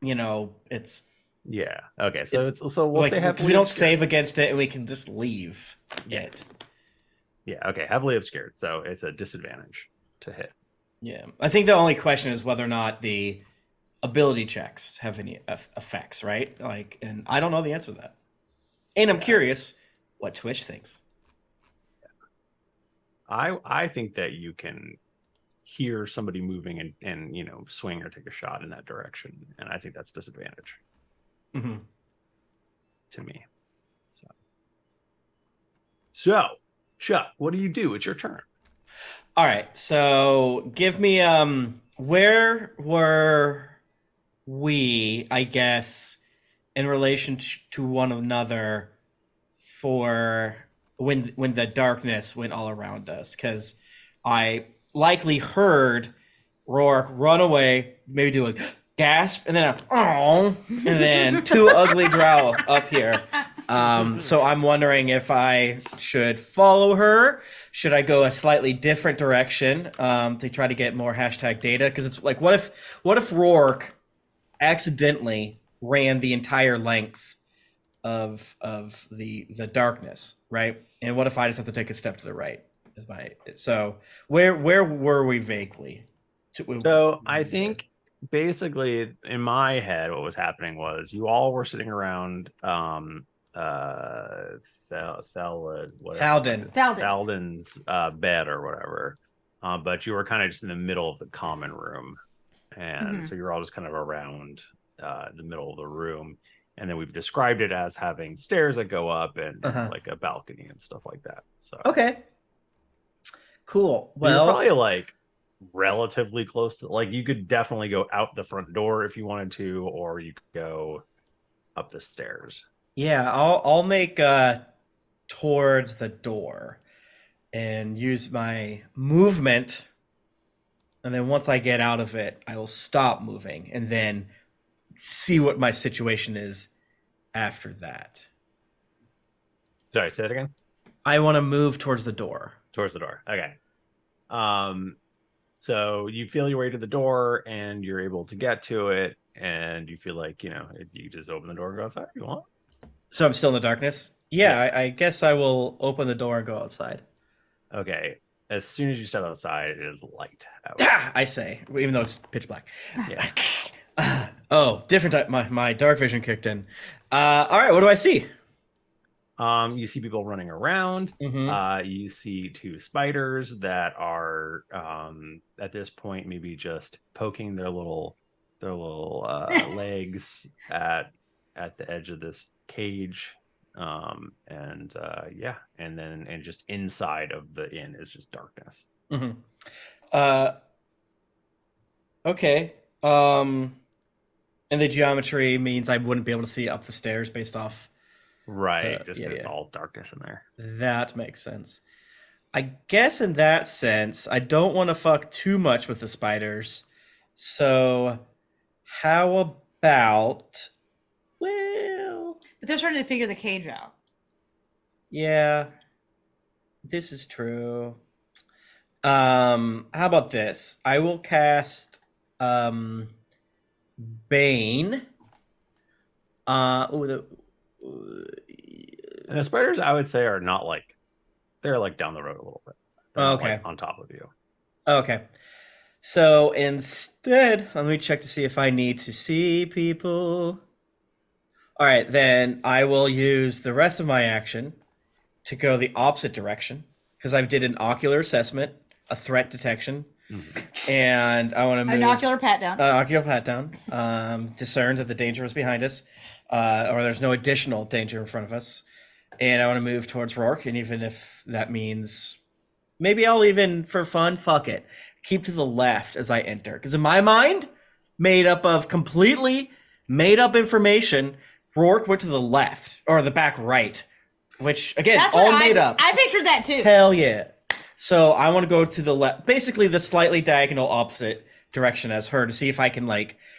it's Yeah. Okay. So we'll like say because heavily we don't obscured. save against it and we can just leave. Yes. Yeah. Okay. Heavily obscured. So it's a disadvantage to hit. Yeah. I think the only question is whether or not the ability checks have any effects, right? Like, and I don't know the answer to that. And I'm curious what Twitch thinks. I think that you can hear somebody moving and swing or take a shot in that direction, and I think that's disadvantage Mm-hmm. to me. So Chuck, what do you do? It's your turn. All right, so give me where were we, I guess, in relation to one another for when the darkness went all around us? Because I likely heard Rourke run away, maybe do a gasp, and then and then 2 ugly drow up here. So I'm wondering if I should follow her. Should I go a slightly different direction to try to get more hashtag data? Because it's like, what if Rourke accidentally ran the entire length of the darkness, right? And what if I just have to take a step to the right? So where were we vaguely? So I think basically in my head, what was happening was you all were sitting around Thalden's bed or whatever, but you were kind of just in the middle of the common room, and so you're all just kind of around the middle of the room, and then we've described it as having stairs that go up and like a balcony and stuff like that. So okay, cool. you're Well, probably like relatively close to, like, you could definitely go out the front door if you wanted to, or you could go up the stairs. Yeah, I'll make towards the door and use my movement, and then once I get out of it, I will stop moving and then see what my situation is after that. Sorry, say that again. I want to move towards the door. Towards the door. Okay. So you feel your way to the door and you're able to get to it, and you feel like, you just open the door and go outside if you want. So I'm still in the darkness? Yeah, I guess I will open the door and go outside. Okay. As soon as you step outside, it is light out. Ah, I say, even though it's pitch black. Yeah. Oh, different type. My dark vision kicked in. All right, what do I see? You see people running around. Mhm. You see two spiders that are at this point maybe just poking their little legs at the edge of this cage. And just inside of the inn is just darkness. Mm-hmm. Okay. And the geometry means I wouldn't be able to see up the stairs based off. Right. Just yeah, because it's yeah. all darkness in there. That makes sense. I guess in that sense, I don't want to fuck too much with the spiders. So how about, well, But they're starting to figure the cage out. yeah, this is true. How about this? I will cast Bane. And the spiders, I would say, are not they're down the road a little bit. They're not, okay. On top of you. Okay. So instead, let me check to see if I need to see people. All right, then I will use the rest of my action to go the opposite direction because I did an ocular assessment, a threat detection, and I want to move An ocular pat down. ocular pat down. Discern that the danger is behind us, or there's no additional danger in front of us, and I want to move towards Rourke. And even if that means, maybe I'll even for fun, fuck it, keep to the left as I enter, because in my mind, made up of completely made up information, Rourke went to the left or the back right, which again, That's all what made up. I pictured that too. Hell yeah. So I want to go to the left, basically the slightly diagonal opposite direction as her, to see if I can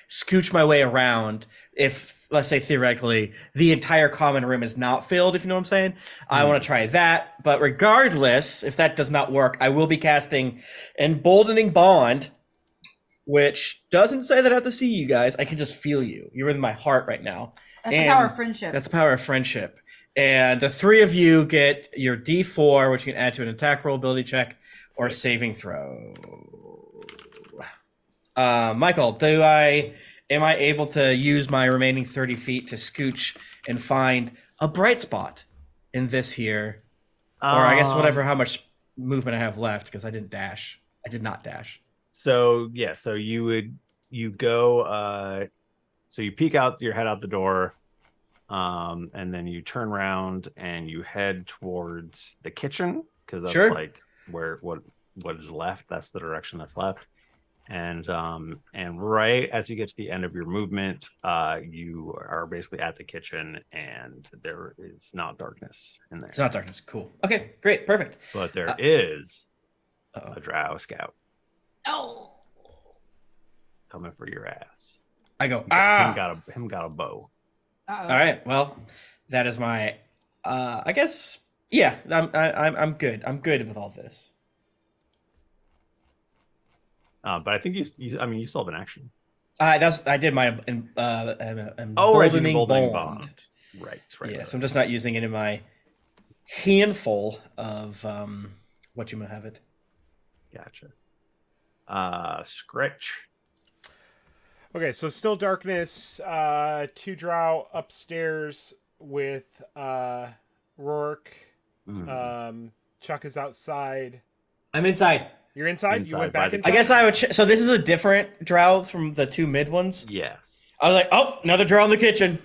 scooch my way around if, let's say theoretically, the entire common room is not filled, if you know what I'm saying. I want to try that. But regardless, if that does not work, I will be casting Emboldening Bond, which doesn't say that I have to see you guys. I can just feel you. You're in my heart right now. That's the power of friendship. That's the power of friendship. And the three of you get your D4, which you can add to an attack roll, ability check, or a saving throw. Michael, am I able to use my remaining 30 feet to scooch and find a bright spot in this here? Or I guess how much movement I have left, because I didn't dash. I did not dash. So yeah, so you go so you peek out your head out the door, and then you turn around and you head towards the kitchen, because that's where what is left. That's the direction that's left. And right as you get to the end of your movement, you are basically at the kitchen, and there is not darkness in there. It's not darkness. Cool. Okay, great, perfect. But there is a drow scout. Oh, coming for your ass. I go, Him got a bow. uh-oh. All right, well, that is my I guess, yeah, I'm good. I'm good with all this. But I think you still have an action. I did my emboldening bond. Right. Yeah, so I'm just not using it in my handful of what you might have it. Gotcha. Scritch. Okay, so still darkness. Two drow upstairs with Rourke. Chuck is outside. I'm inside. You're inside? You went back inside? I guess I would. So this is a different drow from the two mid ones. Yes. I was like, oh, another drow in the kitchen.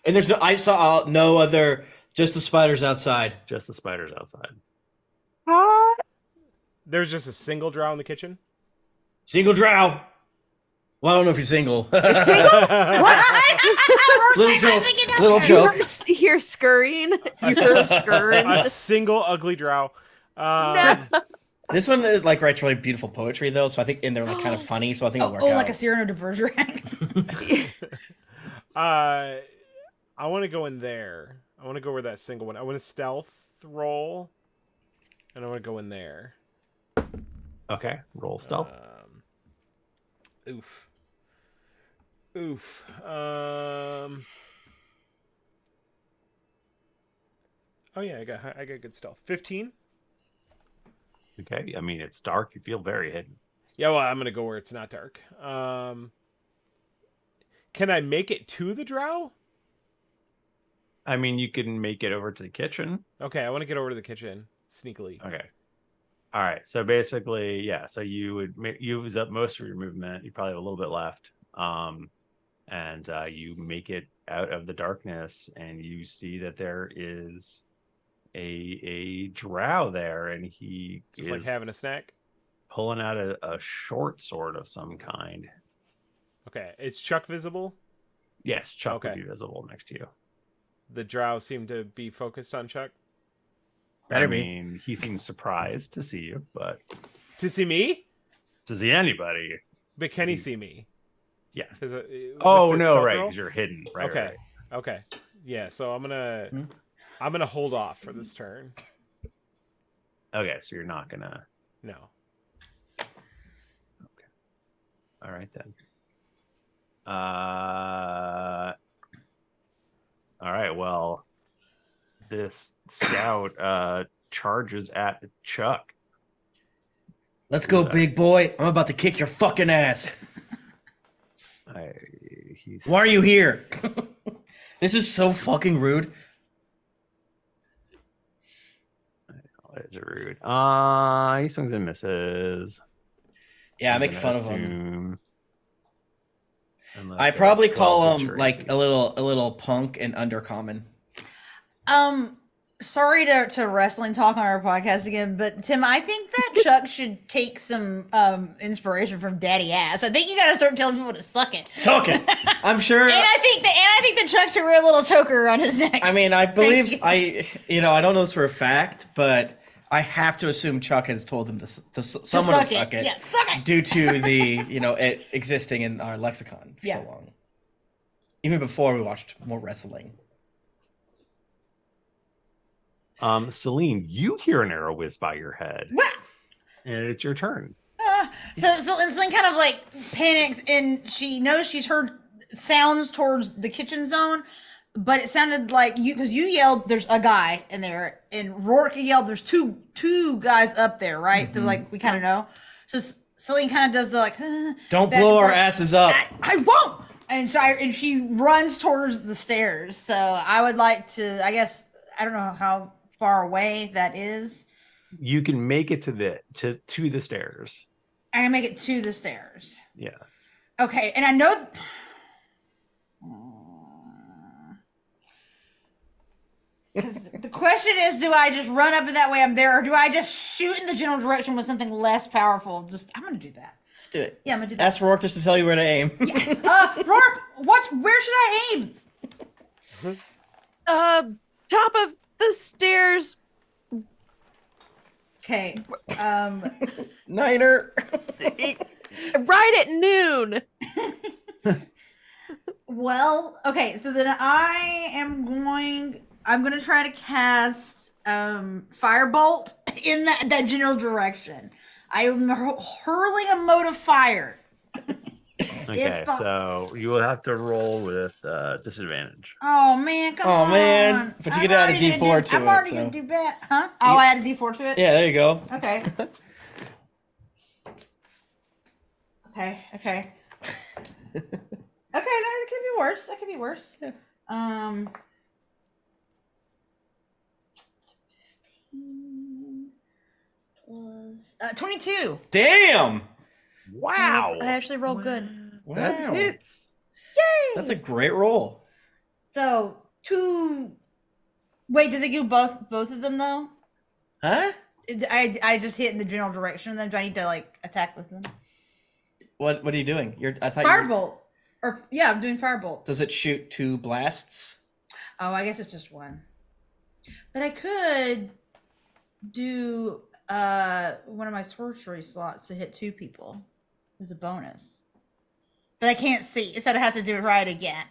And there's no. I saw no other. Just the spiders outside. Just the spiders outside. There's just a single drow in the kitchen? Single drow. Well, I don't know if he's single. You're single? What? Little joke. Little You joke. hear scurrying. You heard scurrying. A single ugly drow. No. This one is like writes really beautiful poetry though, so I think and they're like kind of funny, so I think it'll work out. like a Cyrano de Bergerac. I want to go in there. I want to go where that single one. I want to stealth roll, and I want to go in there. Okay, roll stealth. Oof. Oh yeah, I got good stealth. 15. Okay, I mean it's dark. You feel very hidden. Yeah, well, I'm gonna go where it's not dark. Can I make it to the drow? I mean, you can make it over to the kitchen. Okay, I want to get over to the kitchen sneakily. Okay. All right. So basically, yeah. So you would use up most of your movement. You probably have a little bit left. And you make it out of the darkness, and you see that there is a drow there, and he Just is like having a snack. pulling out a short sword of some kind. Okay, is Chuck visible? Yes, Chuck Okay. would be visible next to you. The drow seem to be focused on Chuck. Better I be. mean, he seems surprised to see you, but To see me? to see anybody, But can he see me? yes. With Oh the no, stealth right? roll? Because you're hidden. Right. Okay. Right. Okay. Yeah, so I'm gonna hold off for this turn. Okay, so you're not gonna. No. All right then. All right. Well, this scout charges at Chuck. Let's go, big boy. I'm about to kick your fucking ass. Why are you here? This is so fucking rude. It's rude. He swings and misses. Yeah, I I'm make gonna fun of him. assume- Unless I they're probably 12 call hits him or like AC. a little punk and undercommon. Sorry to wrestling talk on our podcast again, but Tim, I think that Chuck should take some inspiration from Daddy Ass. I think you gotta start telling people to suck it. Suck it. I'm sure. And I think that Chuck should wear a little choker around his neck. I mean, I believe you. I don't know this for a fact, but I have to assume Chuck has told them someone to suck it. Yeah, suck it. Due to the it existing in our lexicon for Yeah. so long. Even before we watched more wrestling. Celine, you hear an arrow whiz by your head, What? and it's your turn. So Celine kind of like panics, and she knows she's heard sounds towards the kitchen zone, but it sounded like because you yelled there's a guy in there, and Rourke yelled there's two guys up there, right? So like we kind of know. So Celine kind of does the like Don't back blow and our forth. asses up. I won't. And she runs towards the stairs. So I would like to. I guess I don't know how far away that is. You can make it to the stairs. I can make it to the stairs. Yes. Okay, and I know. The question is, do I just run up in that way I'm there, or do I just shoot in the general direction with something less powerful? I'm gonna do that. Let's do it. Yeah, I'm gonna do that. Ask Rourke just to tell you where to aim. Rourke, where should I aim? Top of the stairs. Okay. Niner. Right at noon. Well, okay, so then I'm gonna try to cast firebolt in that general direction. I am hurling a mote of fire. Okay, so you will have to roll with disadvantage. Oh man, come on. Oh, man. But you I'm get to add a already D4 gonna to I'm it, already so. gonna do that, huh? Oh, I add a D4 to it? Yeah, there you go. Okay. Okay. Okay, no, that could be worse. That could be worse. Yeah. 15 plus 22. Damn. Wow, I actually rolled good. that Wow. hits. Yay! That's a great roll. So 2. Wait, does it do both of them though? Huh? I just hit in the general direction. Then do I need to like attack with them? What are you doing? I thought Firebolt. Or yeah, I'm doing firebolt. Does it shoot 2 blasts? Oh, I guess it's just one. But I could do one of my sorcery slots to hit 2 people as a bonus. But I can't see, so I'd have to do it right again.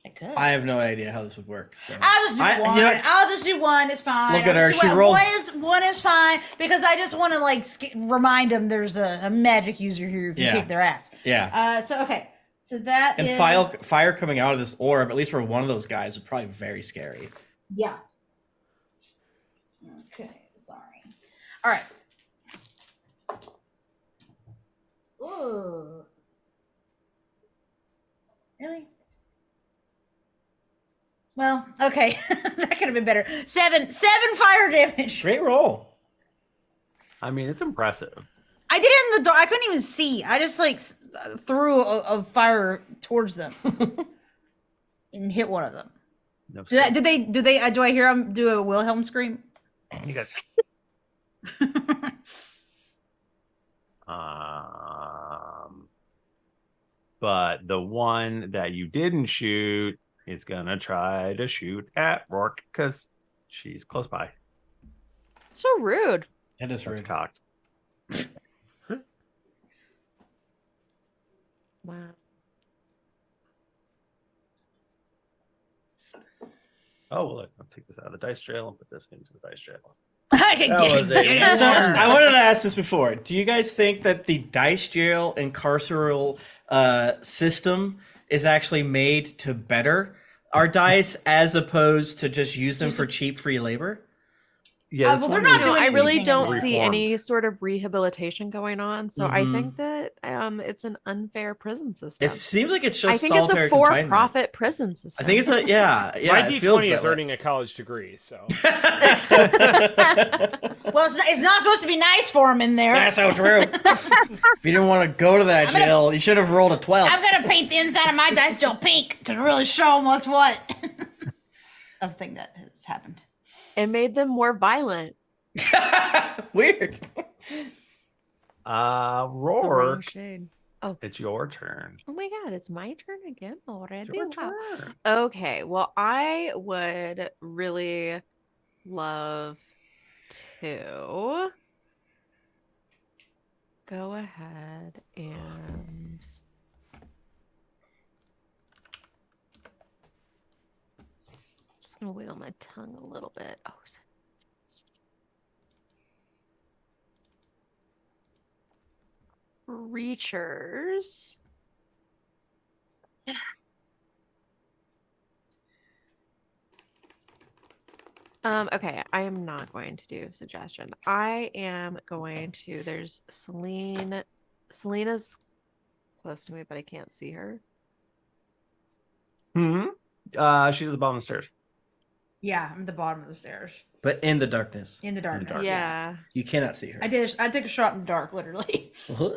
I could. I have no idea how this would work. So I'll just do one. You know what? I'll just do one. It's fine. Look at her. She rolls. One is fine because I just want to like remind them there's a magic user here who can kick their ass. Yeah. So okay. So that and is fire coming out of this orb, at least for one of those guys, would probably be very scary. Yeah. Okay. Sorry. All right. Ooh. Really? Well, okay. That could have been better. 7 fire damage. Great roll. I mean, it's impressive. I did it in the dark. I couldn't even see. I just like threw a fire towards them and hit one of them. No, Do I hear them do a Wilhelm scream? you guys. But the one that you didn't shoot is gonna try to shoot at Rourke because she's close by. So rude. That is That's rude. cocked. Wow. Oh, well, look, I'll take this out of the dice trail and put this into the dice trail. I can That was a So I wanted to ask this before. Do you guys think that the dice jail and carceral system is actually made to better our dice as opposed to just use them for cheap free labor? Yeah, well, they're not No, doing I really anything don't in see reformed. any sort of rehabilitation going on. So I Mhm. think that it's an unfair prison system. It seems like it's I just think it's a solitary confinement. for-profit prison system. I think it's a yeah. My It feels D20 is that way. earning a college degree, so Well, it's not supposed to be nice for them in there. That's so true. If you didn't want to go to that jail, you should have rolled a 12. I'm gonna paint the inside of my dice jail pink to really show them what's what. That's the thing that has happened. It made them more violent. Weird. It's the wrong Rourke, shade. it's your turn. Oh my god, it's my turn again already. It's your Wow. turn. Okay, well, I would really love to go ahead and just gonna wiggle my tongue a little bit. Oh, Reachers. Okay, I am not going to do suggestion. I am going to, there's Celine. Selena's close to me, but I can't see her. She's at the bottom of the stairs. Yeah, I'm at the bottom of the stairs But in the darkness. in the darkness. dark. Yeah. You cannot see her. I took a shot in the dark, literally. Okay.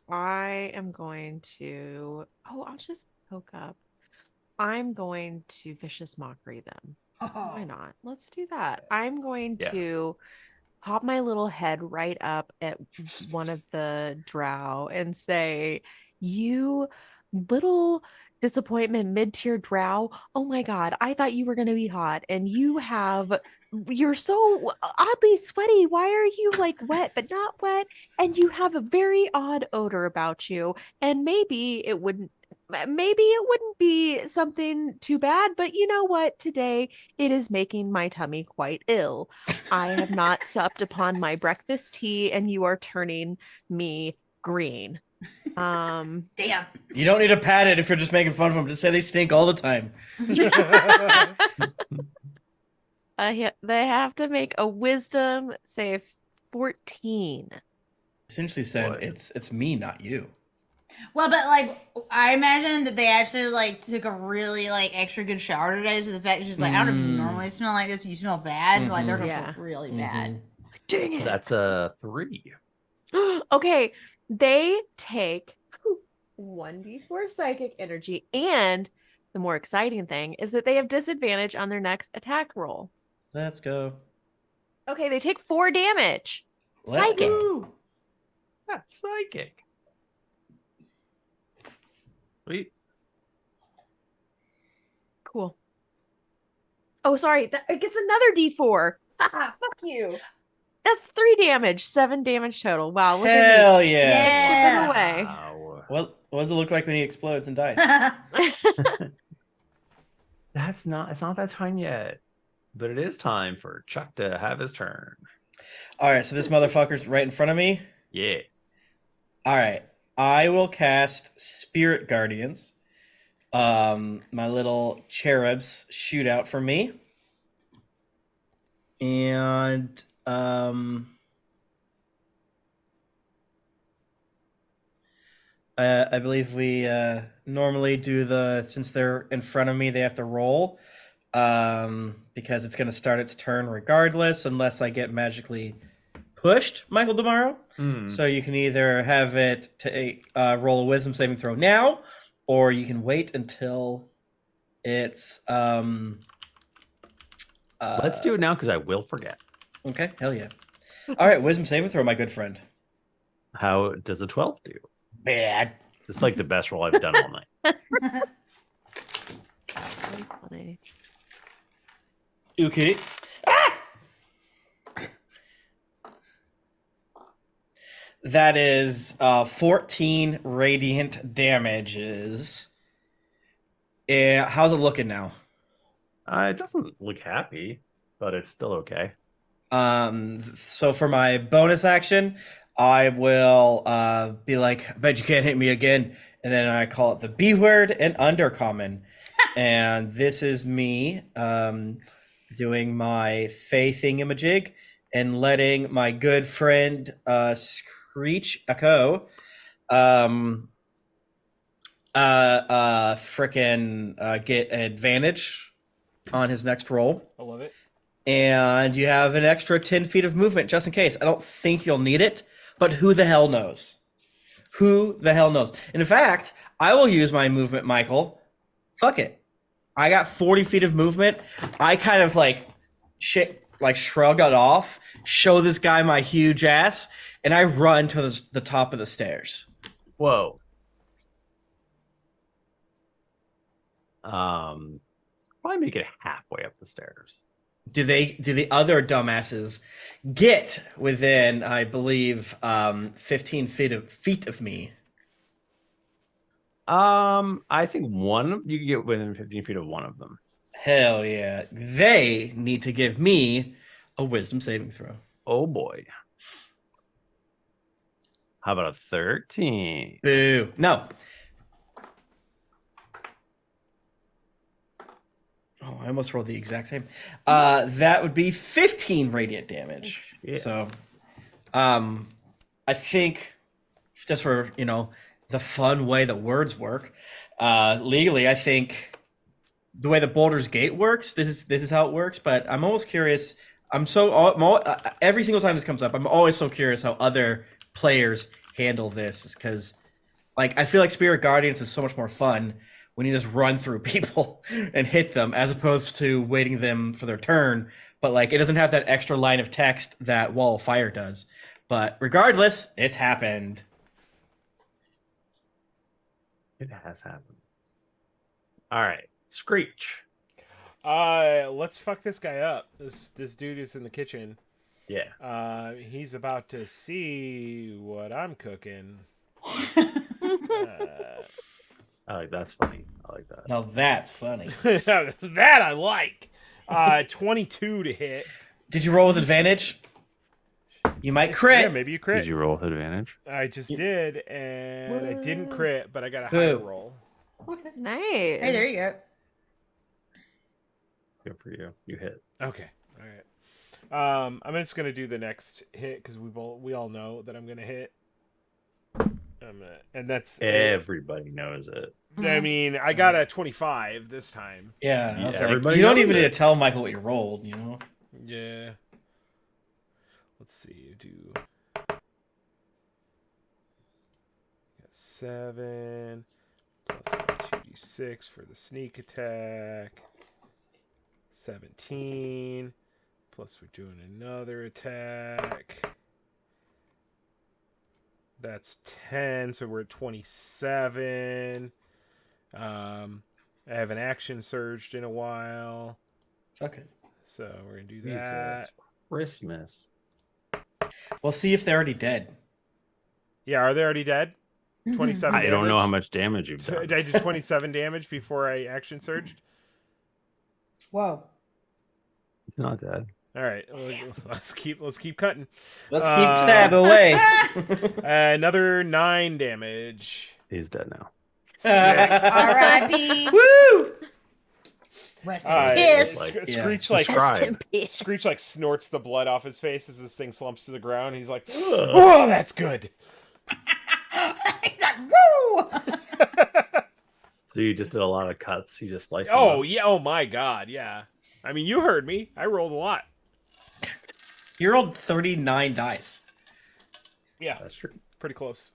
I am going to, I'll just poke up. I'm going to vicious mockery them. Why not? Let's do that. I'm going Yeah. to pop my little head right up at one of the drow and say, "You little disappointment mid-tier drow. Oh my god, I thought you were going to be hot and you're so oddly sweaty. Why are you like wet but not wet? And you have a very odd odor about you. And maybe it wouldn't be something too bad, but you know what? Today it is making my tummy quite ill. I have not supped upon my breakfast tea and you are turning me green." Damn. You don't need to pat it if you're just making fun of them. Just say they stink all the time. They have to make a wisdom save 14. Essentially said Boy. it's me, not you. Well, but like I imagine that they actually like took a really like extra good shower today. So the fact is just like I don't know if you normally smell like this, but you smell bad. Like they're gonna Yeah. smell really bad. Dang it. That's a 3. Okay, they take 1d4 psychic energy, and the more exciting thing is that they have disadvantage on their next attack roll. Let's go. Okay, they take 4 damage. Let's Psychic. go. That's psychic. Sweet. Cool. Oh, sorry. It gets another D4. Fuck you. That's 3 damage, 7 damage total. Wow, look at Hell me. yes. Chipping away. Wow. What does it look like when he explodes and dies? It's not that time yet. But it is time for Chuck to have his turn. All right, so this motherfucker's right in front of me. Yeah. All right, I will cast Spirit Guardians. My little cherubs shoot out for me, and I believe we normally do since they're in front of me, they have to roll. Because it's going to start its turn regardless, unless I get magically pushed, Michael Demaro. So you can either have it to roll a Wisdom saving throw now, or you can wait until it's. Let's do it now because I will forget. Okay, hell yeah. All right, Wisdom saving throw, my good friend. How does a 12 do? Bad. It's like the best roll I've done all night. Funny. Okay. Ah! That is 14 radiant damages. And how's it looking now? It doesn't look happy, but it's still okay. So for my bonus action, I will be like, I bet you can't hit me again. And then I call it the B word and undercommon. And this is me doing my Fey thingamajig and letting my good friend Screech Echo get advantage on his next roll. I love it. And you have an extra 10 feet of movement just in case. I don't think you'll need it, but who the hell knows? Who the hell knows? And in fact, I will use my movement, Michael. Fuck it. I got 40 feet of movement. I kind of shrug it off, show this guy my huge ass, and I run to the top of the stairs. Whoa. Probably make it halfway up the stairs. Do the other dumbasses get within, I believe, 15 feet of me? I think you can get within 15 feet of one of them. Hell yeah. They need to give me a wisdom saving throw. Oh boy. How about a 13? Boo. No. Oh, I almost rolled the exact same. That would be 15 radiant damage. Yeah. So, I think just for, the fun way that words work, legally, I think the way the Baldur's Gate works, this is how it works. But I'm almost curious. Every single time this comes up, I'm always so curious how other players handle this, because, I feel like Spirit Guardians is so much more fun when you just run through people and hit them, as opposed to waiting them for their turn. But it doesn't have that extra line of text that Wall of Fire does. But regardless, it's happened. It has happened. All right. Screech. Let's fuck this guy up. This dude is in the kitchen. Yeah. He's about to see what I'm cooking. That's funny. I like that. Now that's funny. That I like. 22 to hit. Did you roll with advantage? You might crit. Yeah, maybe you crit. Did you roll with advantage? I just did, and I didn't crit, but I got a higher roll. Nice. Hey, there you go. Good for you. You hit. Okay. All right. I'm just gonna do the next hit because we all know that I'm gonna hit. And that's Everybody knows it. I mean, I got a 25 this time. Yeah. I was like, everybody you don't knows even it. need to tell Michael what you rolled, Yeah. Let's see. Do got 7 plus 2d6 for the sneak attack. 17 plus we're doing another attack. That's 10, so we're at 27. I haven't action surged in a while, Okay. so we're gonna do that. Jesus Christmas. We'll see if they're already dead. Yeah, are they already dead? 27 I don't know damage? how much damage you've So done. I did 27 damage before I action surged. Whoa. It's not dead. All right, let's keep cutting. Let's keep stab away. Another 9 damage. He's dead now. R.I.P. Woo! Rest in peace. Like, Screech yeah. like Rest in Subscribe. peace. Screech like snorts the blood off his face as this thing slumps to the ground. He's like, "Oh, that's good." He's like, woo! So you just did a lot of cuts. You just sliced. Oh them up. yeah. Oh my god. Yeah. I mean, you heard me. I rolled a lot. You rolled 39 dice. Yeah, That's true. pretty close.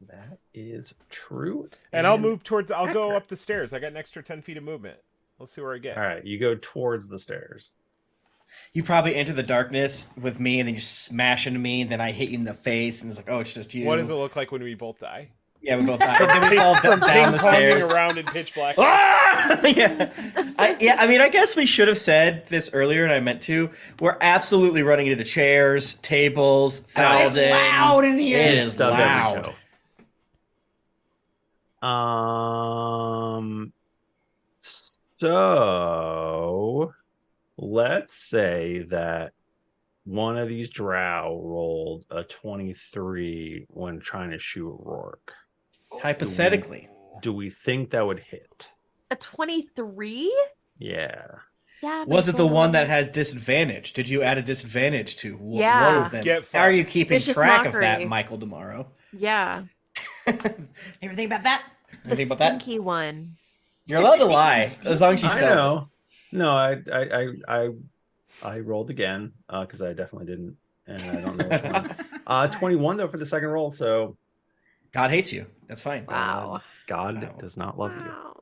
That is true. And I'll move towards. I'll go accurate. up the stairs. I got an extra 10 feet of movement. Let's see where I get. All right, you go towards the stairs. You probably enter the darkness with me, and then you smash into me, and then I hit you in the face, and it's like, oh, it's just you. What does it look like when we both die? Yeah, we both die. Then we fall down the Ping-ponging stairs. around in pitch black. yeah. I mean, I guess we should have said this earlier, and I meant to. We're absolutely running into chairs, tables, It's Falden. loud in here. It is Stub every loud. toe. So let's say that one of these drow rolled a 23 when trying to shoot Rourke. Hypothetically. Do we think that would hit? A 23? Yeah. Yeah. Was it the Michael. one that had disadvantage? Did you add a disadvantage to Yeah. one of them? Get How are fucked. you keeping Vicious track of that, mockery. Michael Demaro? Yeah. Ever think about that? The Think about that? stinky one. You're allowed to lie as long as you I sell it. know. No, I rolled again because I definitely didn't, and I don't know which one. 21 though for the second roll. So God hates you. That's fine. Wow. God Wow. does not love Wow.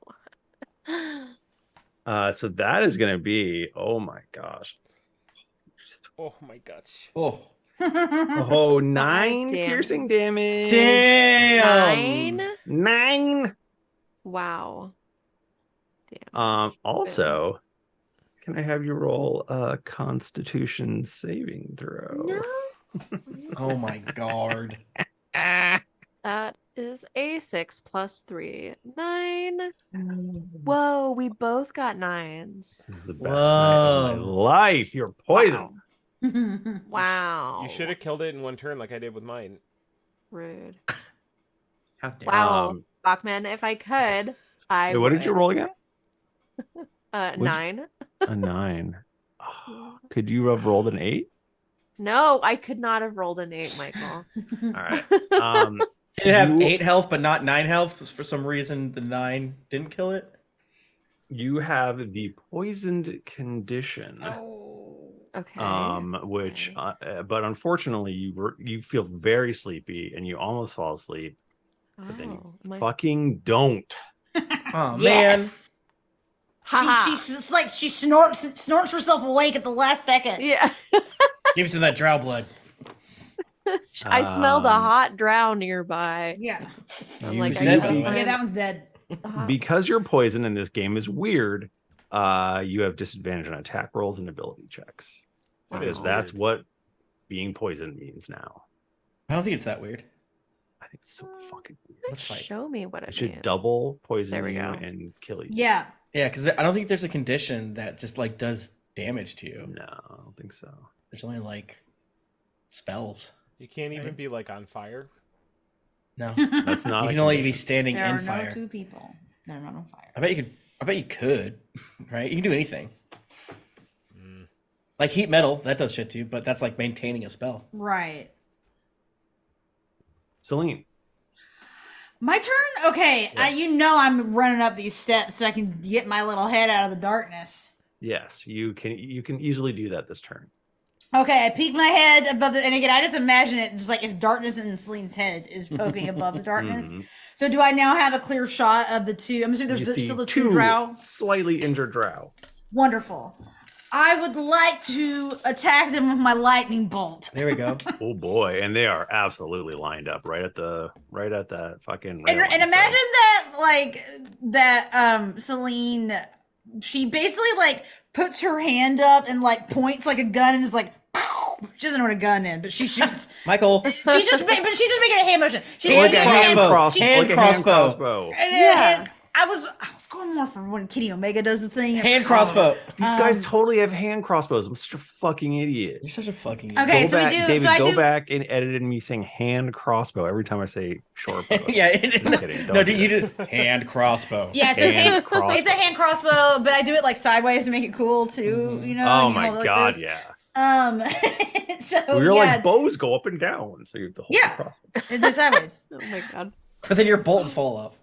you. So that is going to be. Oh my gosh. Oh my gosh. Oh. Oh, 9 damn. piercing damage. Damn. 9? 9. Wow. Damn. Also, can I have you roll a Constitution saving throw? No. Oh my god. That is a 6 plus 3. 9. Whoa, we both got 9s. This is the best night of my Whoa. life. You're poisoned. Wow. You should have killed it in one turn like I did with mine. Rude. How dare Wow. Um, Bachman, if I could, I Wait, what did you would. roll again? Nine. A 9. Oh, could you have rolled an 8? No, I could not have rolled an 8, Michael. All right. Did it have You- 8 health but not 9 health? For some reason, the 9 didn't kill it? You have the poisoned condition. Okay. Which, okay. but unfortunately, you feel very sleepy and you almost fall asleep, but then you my... fucking don't. Oh, man. Yes. She snorts herself awake at the last second. Yeah. Give me some of that drow blood. I smelled a Um, hot drow nearby. Yeah. I'm You like, dead, I by the way. Yeah, that one's dead. Because you're poisoned and this game is weird, you have disadvantage on attack rolls and ability checks. Because Wow. that's what being poisoned means now. I don't think it's that weird. I think it's so fucking weird. Let's fight. Show me what it It should means. double poison There we you go. and kill you. Yeah. Yeah, because I don't think there's a condition that just like does damage to you. No, I don't think so. There's only like spells. You can't even Right. be like on fire. No, That's not. you a can only be condition. standing There in are fire. no two people. They're not on fire. I bet you could, right? You can do anything. Mm. Like heat metal, that does shit to you, but that's like maintaining a spell. Right. Celine. My turn? Okay. Yes. You know I'm running up these steps so I can get my little head out of the darkness. Yes, you can easily do that this turn. Okay, I peek my head above the, and again, I just imagine it just like it's darkness and Celine's head is poking above the darkness. Mhm. So do I now have a clear shot of the two? I'm assuming You there's see still the two two drow. slightly injured drow. Wonderful. I would like to attack them with my lightning bolt. There we go. Oh boy, and they are absolutely lined up right at that fucking And railing, imagine that, like, Celine, she basically, like, puts her hand up and, like, points like a gun and is like, pow! She doesn't know what a gun is, but she shoots. Michael. She's just making a hand motion. She's Like making a a hand crossbow. motion. Hand crossbow. Yeah. And I was going more for when Kitty Omega does the thing. Hand crossbow. These guys totally have hand crossbows. I'm such a fucking idiot. You're such a fucking Okay, Go so back, we do. David, so I go do. back and edit me saying hand crossbow every time I say short bow. yeah. Just kidding. No, Don't dude, do you that. did hand crossbow. Yeah, so it's Hand it's a hand crossbow, but I do it like sideways to make it cool too. You know. Oh and you my hold it like god, this. yeah. So We were yeah, like bows go up and down, so you have to hold Yeah. the crossbow. it's sideways. Oh my god. But then your bolt fall off.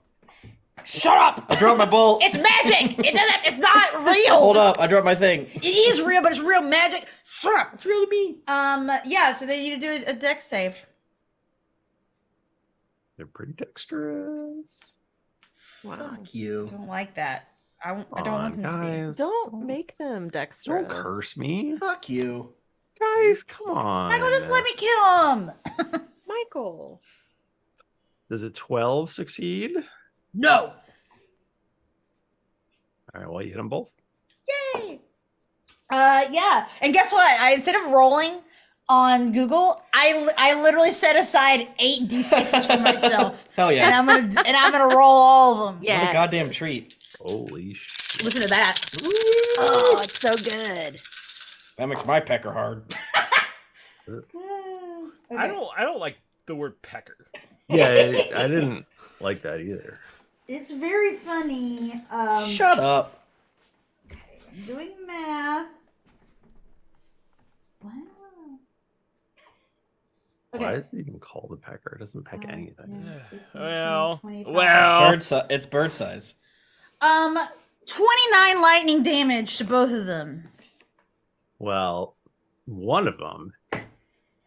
Shut up! I dropped my bolt. It's magic. It doesn't. It's not real. Hold up, I dropped my thing. It is real, but it's real magic. Shut up. It's real to me. Yeah. So they need to do a dex save. They're pretty dexterous. Wow. Fuck you. Don't like that. I don't Come want on, them to be. guys. Don't make them dexterous. Don't curse me. Fuck you. Guys, come on. Michael, just let me kill him. Michael. Does a 12 succeed? No. All right, well, you hit them both. Yay. Yeah. And guess what? I instead of rolling on Google, I literally set aside 8 d6s for myself. Hell And yeah. I'm gonna roll all of them. What Yeah. a goddamn treat. Holy shit. Listen to that. Oh, it's so good. That makes my pecker hard. I don't like the word pecker. Yeah, I didn't like that either. It's very funny. Shut up. I'm doing math. Wow. Why is it even called a pecker? It doesn't peck anything. 15, Well, 25. well. It's bird size. 29 lightning damage to both of them. Well, one of them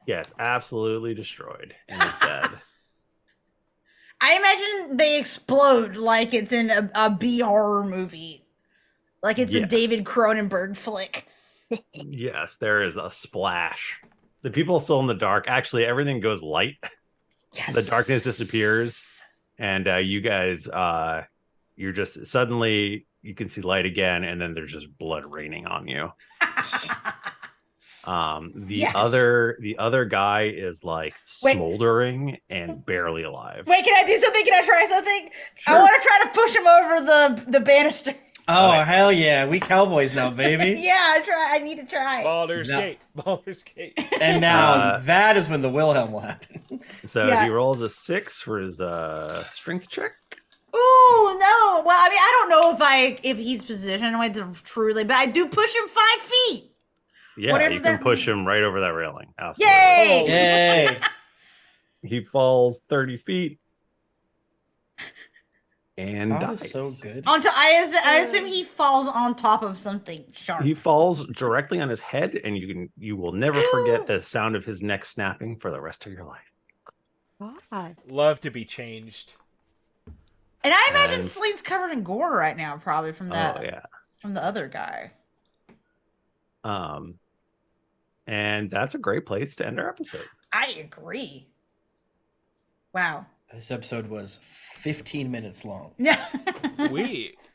gets absolutely destroyed and is dead. I imagine they explode like it's in a B horror movie. Like it's a Yes. David Cronenberg flick. Yes, there is a splash. The people still in the dark. Actually, everything goes light. Yes. The darkness disappears, and you guys, you're just suddenly you can see light again, and then there's just blood raining on you. The Yes. other guy is like Wait. smoldering and barely alive. Wait, can I do something? Can I try something? I Sure. want to try to push him over the banister. Oh, Okay. hell yeah. We cowboys now, baby. Yeah, I need to try. Baldur's No. Gate. Baldur's Gate. And now Uh, that is when the Wilhelm will happen. So Yeah. he rolls a 6 for his strength check. Ooh, no. Well, I mean, I don't know if he's positioned with truly, but I do push him 5 feet. Yeah, Whatever you can that push means. him right over that railing. Absolutely. Yay! Yay. He falls 30 feet and That dies. is so good. I assume he falls on top of something sharp. He falls directly on his head, and you will never forget the sound of his neck snapping for the rest of your life. God. Love to be changed. And I imagine And- Celine's covered in gore right now, probably from that Oh yeah. from the other guy. And that's a great place to end our episode. I agree. Wow. This episode was 15 minutes long. Yeah.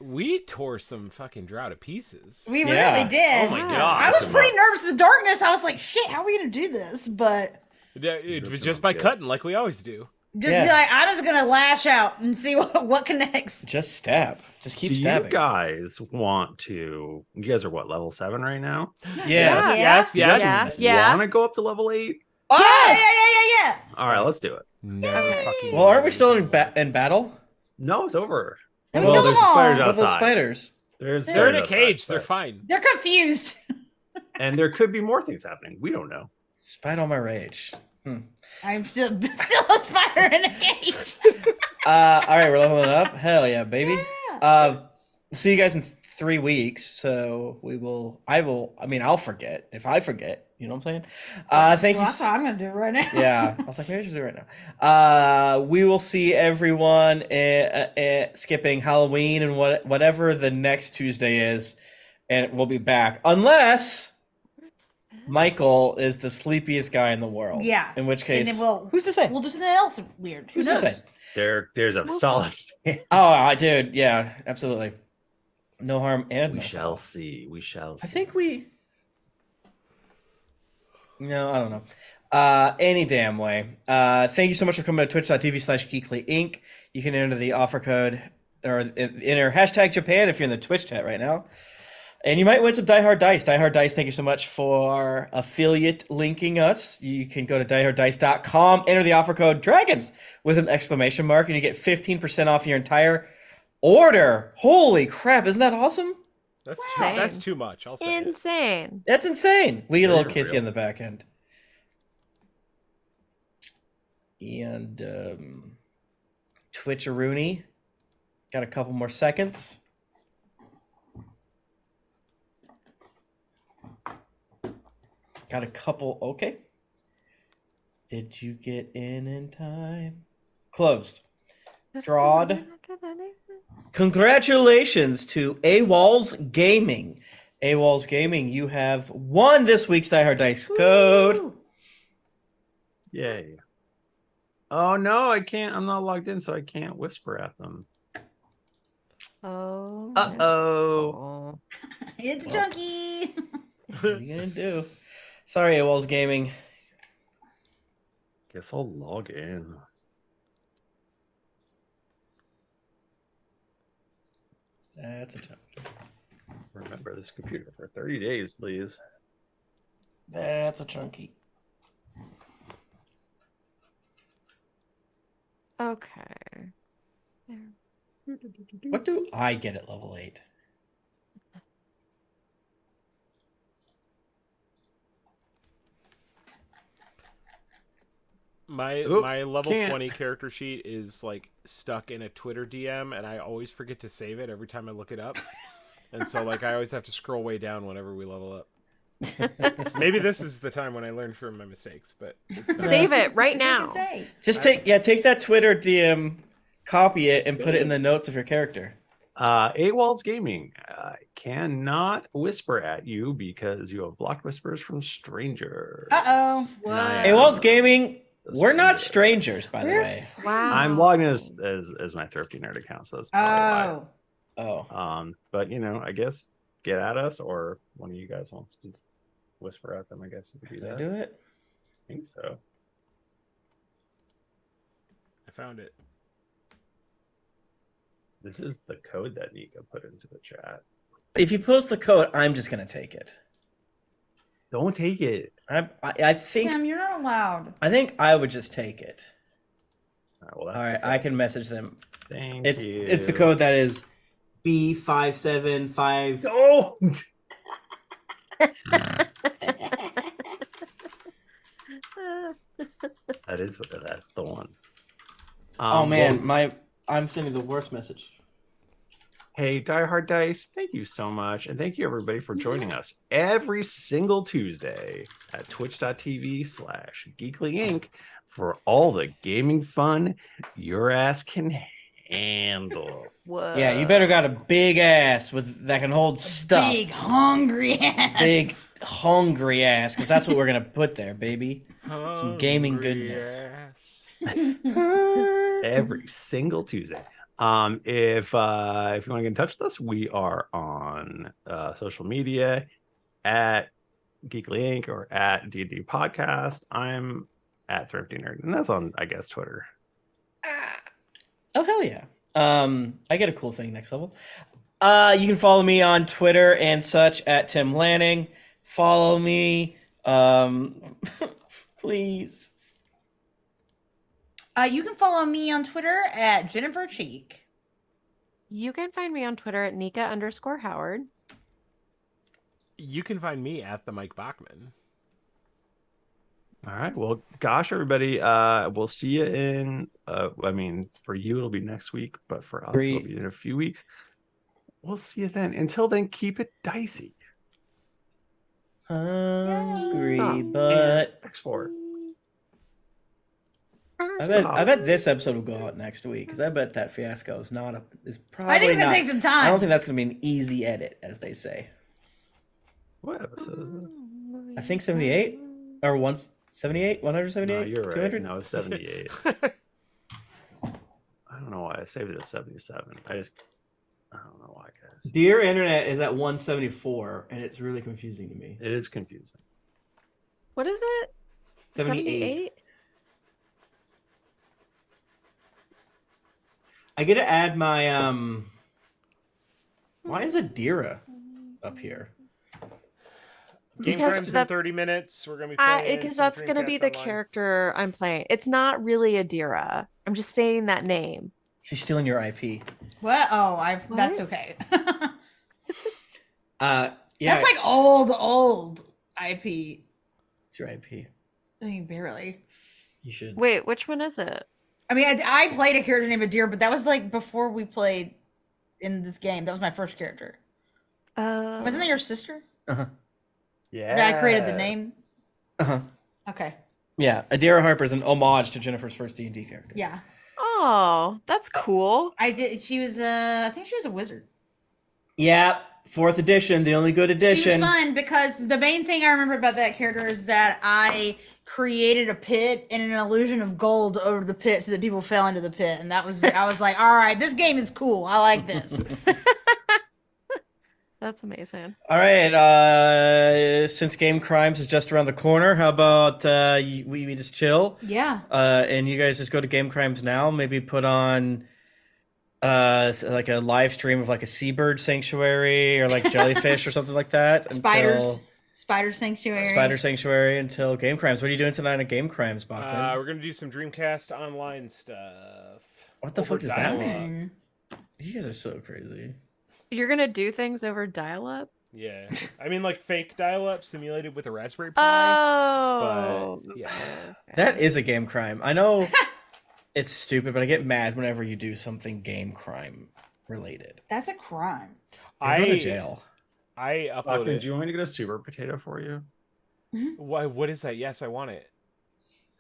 We tore some fucking drow to pieces. We Yeah. really did. Oh my Wow. god. I was pretty nervous in the darkness. I was like, shit, how are we gonna do this? But It was just by cutting like we always do. just Yeah. be like, I'm just gonna lash out and see what connects. Just stab. Just keep Do stabbing. you guys want to? You guys are what, level 7 right now? Yes. Yeah. Yes, You guys yes. Yeah. Want to go up to level 8? Oh yeah. All right, let's do it. No Okay. fucking Well, aren't we way. still in battle? No, it's over. Then we Well, kill there's them all. spiders What about those outside. spiders? There's They're in a spiders cage. outside, They're but- fine. They're confused. And there could be more things happening. We don't know. Spite on my rage. I'm still a spider in a cage. All right, we're leveling up. Hell yeah, baby. Yeah. See you guys in 3 weeks. So I'll forget. If I forget, you know what I'm saying? Thank Well, you. that's what I'm gonna do right now. Yeah, I was like, maybe I should do it right now. We will see everyone skipping Halloween and whatever the next Tuesday is. and we'll be back unless Michael is the sleepiest guy in the world. Yeah. In which And case, then who's to say? we'll do something else weird. Who Who's to knows? say? There's a solid chance. Oh, dude, yeah, absolutely. No harm and We no shall foul. see. We shall see. I think we. No, I don't know. Any damn way. Thank you so much for coming to twitch.tv/geeklyinc. You can enter the offer code or enter hashtag Japan if you're in the Twitch chat right now. And you might win some Die Hard Dice. Die Hard Dice, thank you so much for affiliate linking us. You can go to dieharddice.com, enter the offer code DRAGONS with an exclamation mark, and you get 15% off your entire order. Holy crap, isn't that awesome? That's too much. I'll say it. Insane. That's insane. We get a little Very kissy real. on the back end. And Twitch-a-rooney. Got a couple more seconds. Got a couple. Okay. Did you get in time? Closed. Drawed. Congratulations to AWOLS Gaming. AWOLS Gaming, you have won this week's Die Hard Dice code. Yay. Oh no, I can't. I'm not logged in, so I can't whisper at them. Oh. Uh-oh. It's Junkie. What are you gonna do? Sorry, AWOLS Gaming. Guess I'll log in. That's a joke. Remember this computer for 30 days, please. That's a chunky. Okay. What do I get at level 8? My Oop, my level can't. 20 character sheet is like stuck in a Twitter DM, and I always forget to save it every time I look it up. And so like I always have to scroll way down whenever we level up. Maybe this is the time when I learn from my mistakes, but it's not. Save it right That's now. what I can say. Just take that Twitter DM, copy it, and put it in the notes of your character. AWOLS Gaming cannot whisper at you because you have blocked whispers from strangers. Uh-oh. And I am AWOLS Gaming, the we're not stranger. strangers, by the We're way. Wow. I'm logged in as my Thrifty Nerd account, so that's probably Oh. Oh. why. But I guess get at us, or one of you guys wants to whisper at them. I guess you could do Did I that. do it? I think so. I found it. This is the code that Nika put into the chat. If you post the code, I'm just gonna take it. Don't take it. I think Tim, you're not allowed. I think I would just take it. All right, well, that's All right, the I code. can message them. Thank It's you. it's the code that is B575. Don't. That is that's the one. Oh man, well, I'm sending the worst message. hey, Die Hard Dice, thank you so much. And thank you everybody for joining us every single Tuesday at twitch.tv/geeklyinc for all the gaming fun your ass can handle. Whoa. Yeah, you better got a big ass that can hold stuff. Big hungry ass. Big hungry ass, because that's what we're gonna put there, baby. Some gaming goodness. Yes. Every single Tuesday. If you want to get in touch with us, we are on social media at Geekly Inc. or at D&D Podcast. I'm at Thrifty Nerd, and that's on, I guess, Twitter. Oh hell yeah. I get a cool thing next level. You can follow me on Twitter and such at Tim Lanning. Follow me. Please. You can follow me on Twitter at Jennifer Cheek. You can find me on Twitter at Nika_Howard. You can find me at the Mike Bachman. All right. Well, gosh, everybody, we'll see you in, for you, it'll be next week, but for us, it'll be in a few weeks. We'll see you then. Until then, keep it dicey. Hungry, Stop. but And export. I bet this episode will go out next week, because I bet that fiasco is probably I think it's gonna not- take some I time. don't think that's gonna be an easy edit, as they say. What episode is this? I think 78 or 178, 178. No, you're right. 200? No, it's 78. I don't know why I saved it as 77. I don't know why, guys. Dear Internet is at 174, and it's really confusing to me. It is confusing. What is it? 78. I get to add my Why is Adira up here? Game Because Crimes in that's- 30 minutes. We're gonna be playing. Because some that's gonna be the Dreamcast Online. character I'm playing. It's not really Adira. I'm just saying that name. She's stealing your IP. What? Oh, that's What? okay. Yeah, That's like old IP. it's your IP. I mean, barely. You should. Wait, which one is it? I mean, I played a character named Adir, but that was like before we played in this game. That was my first character. Wasn't that your sister? Uh-huh. Yeah. I created the name. Uh-huh. Okay. Yeah, Adira Harper is an homage to Jennifer's first D&D character. Yeah. Oh, that's cool. I did. She was. I think she was a wizard. Yeah, 4th edition, the only good She edition. was fun because the main thing I remember about that character is that I created a pit and an illusion of gold over the pit so that people fell into the pit, and that was I was like, all right, this game is cool. I like this. That's amazing. All right, since Game Crimes is just around the corner, how about we just chill? Yeah. And you guys just go to Game Crimes now, maybe put on like a live stream of like a seabird sanctuary or like jellyfish or something like that. Spiders. Spider Sanctuary. Spider Sanctuary until Game Crimes. What are you doing tonight at Game Crimes, Bachman? We're gonna do some Dreamcast Online stuff. What the over fuck does that dial-up. mean? You guys are so crazy. You're gonna do things over dial-up? Yeah, I mean like fake dial-up simulated with a Raspberry Pi. Oh, But yeah, That is a game crime. I know it's stupid, but I get mad whenever you do something game crime related. That's a crime. I go to jail. I Bachman, uploaded. do you want me to get a super potato for you? Why? What is that? Yes, I want it.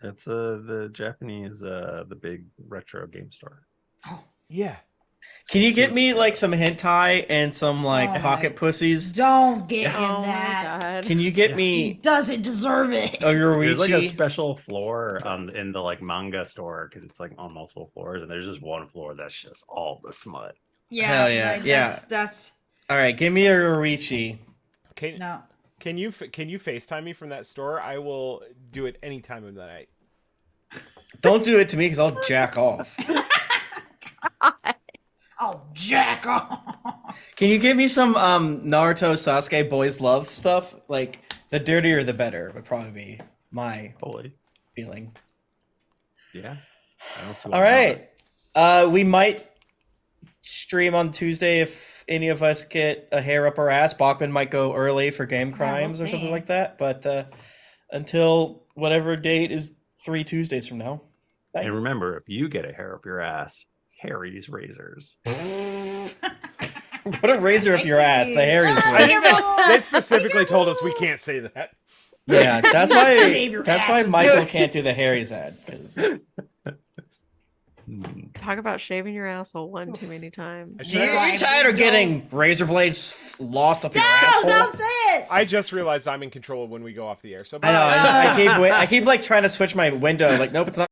It's the Japanese the big retro game store. Yeah. Can you get me like some hentai and some like Oh pocket my- pussies? Don't get oh him my that. god. Can you get He me doesn't deserve it. a There's like a Yoruichi? special floor in the like manga store because it's like on multiple floors, and there's just one floor that's just all the smut. Yeah. Hell yeah, like, yeah. That's All right, give me a Yoruichi. Can no. can you FaceTime me from that store? I will do it any time of the night. Don't do it to me because I'll jack off. Oh, jack off. Can you give me some Naruto Sasuke boys love stuff? Like the dirtier the better would probably be my Holy, feeling. yeah. I don't see All why right. We might stream on Tuesday if any of us get a hair up our ass. Bachman might go early for Game Crimes or something see. like that. But until whatever date is 3 Tuesdays from now. not. And remember, if you get a hair up your ass, Harry's razors. Put a razor up your ass. The hair is I think they specifically told us we can't say that. Yeah, that's Shave your why ass with Michael this. can't do the Harry's ad. 'Cause Talk about shaving your asshole one too many times. I should- you tired of getting razor blades lost up your No, asshole? don't say it. I just realized I'm in control when we go off the air. So I know. bye. I keep like trying to switch my window. Like, nope, it's not.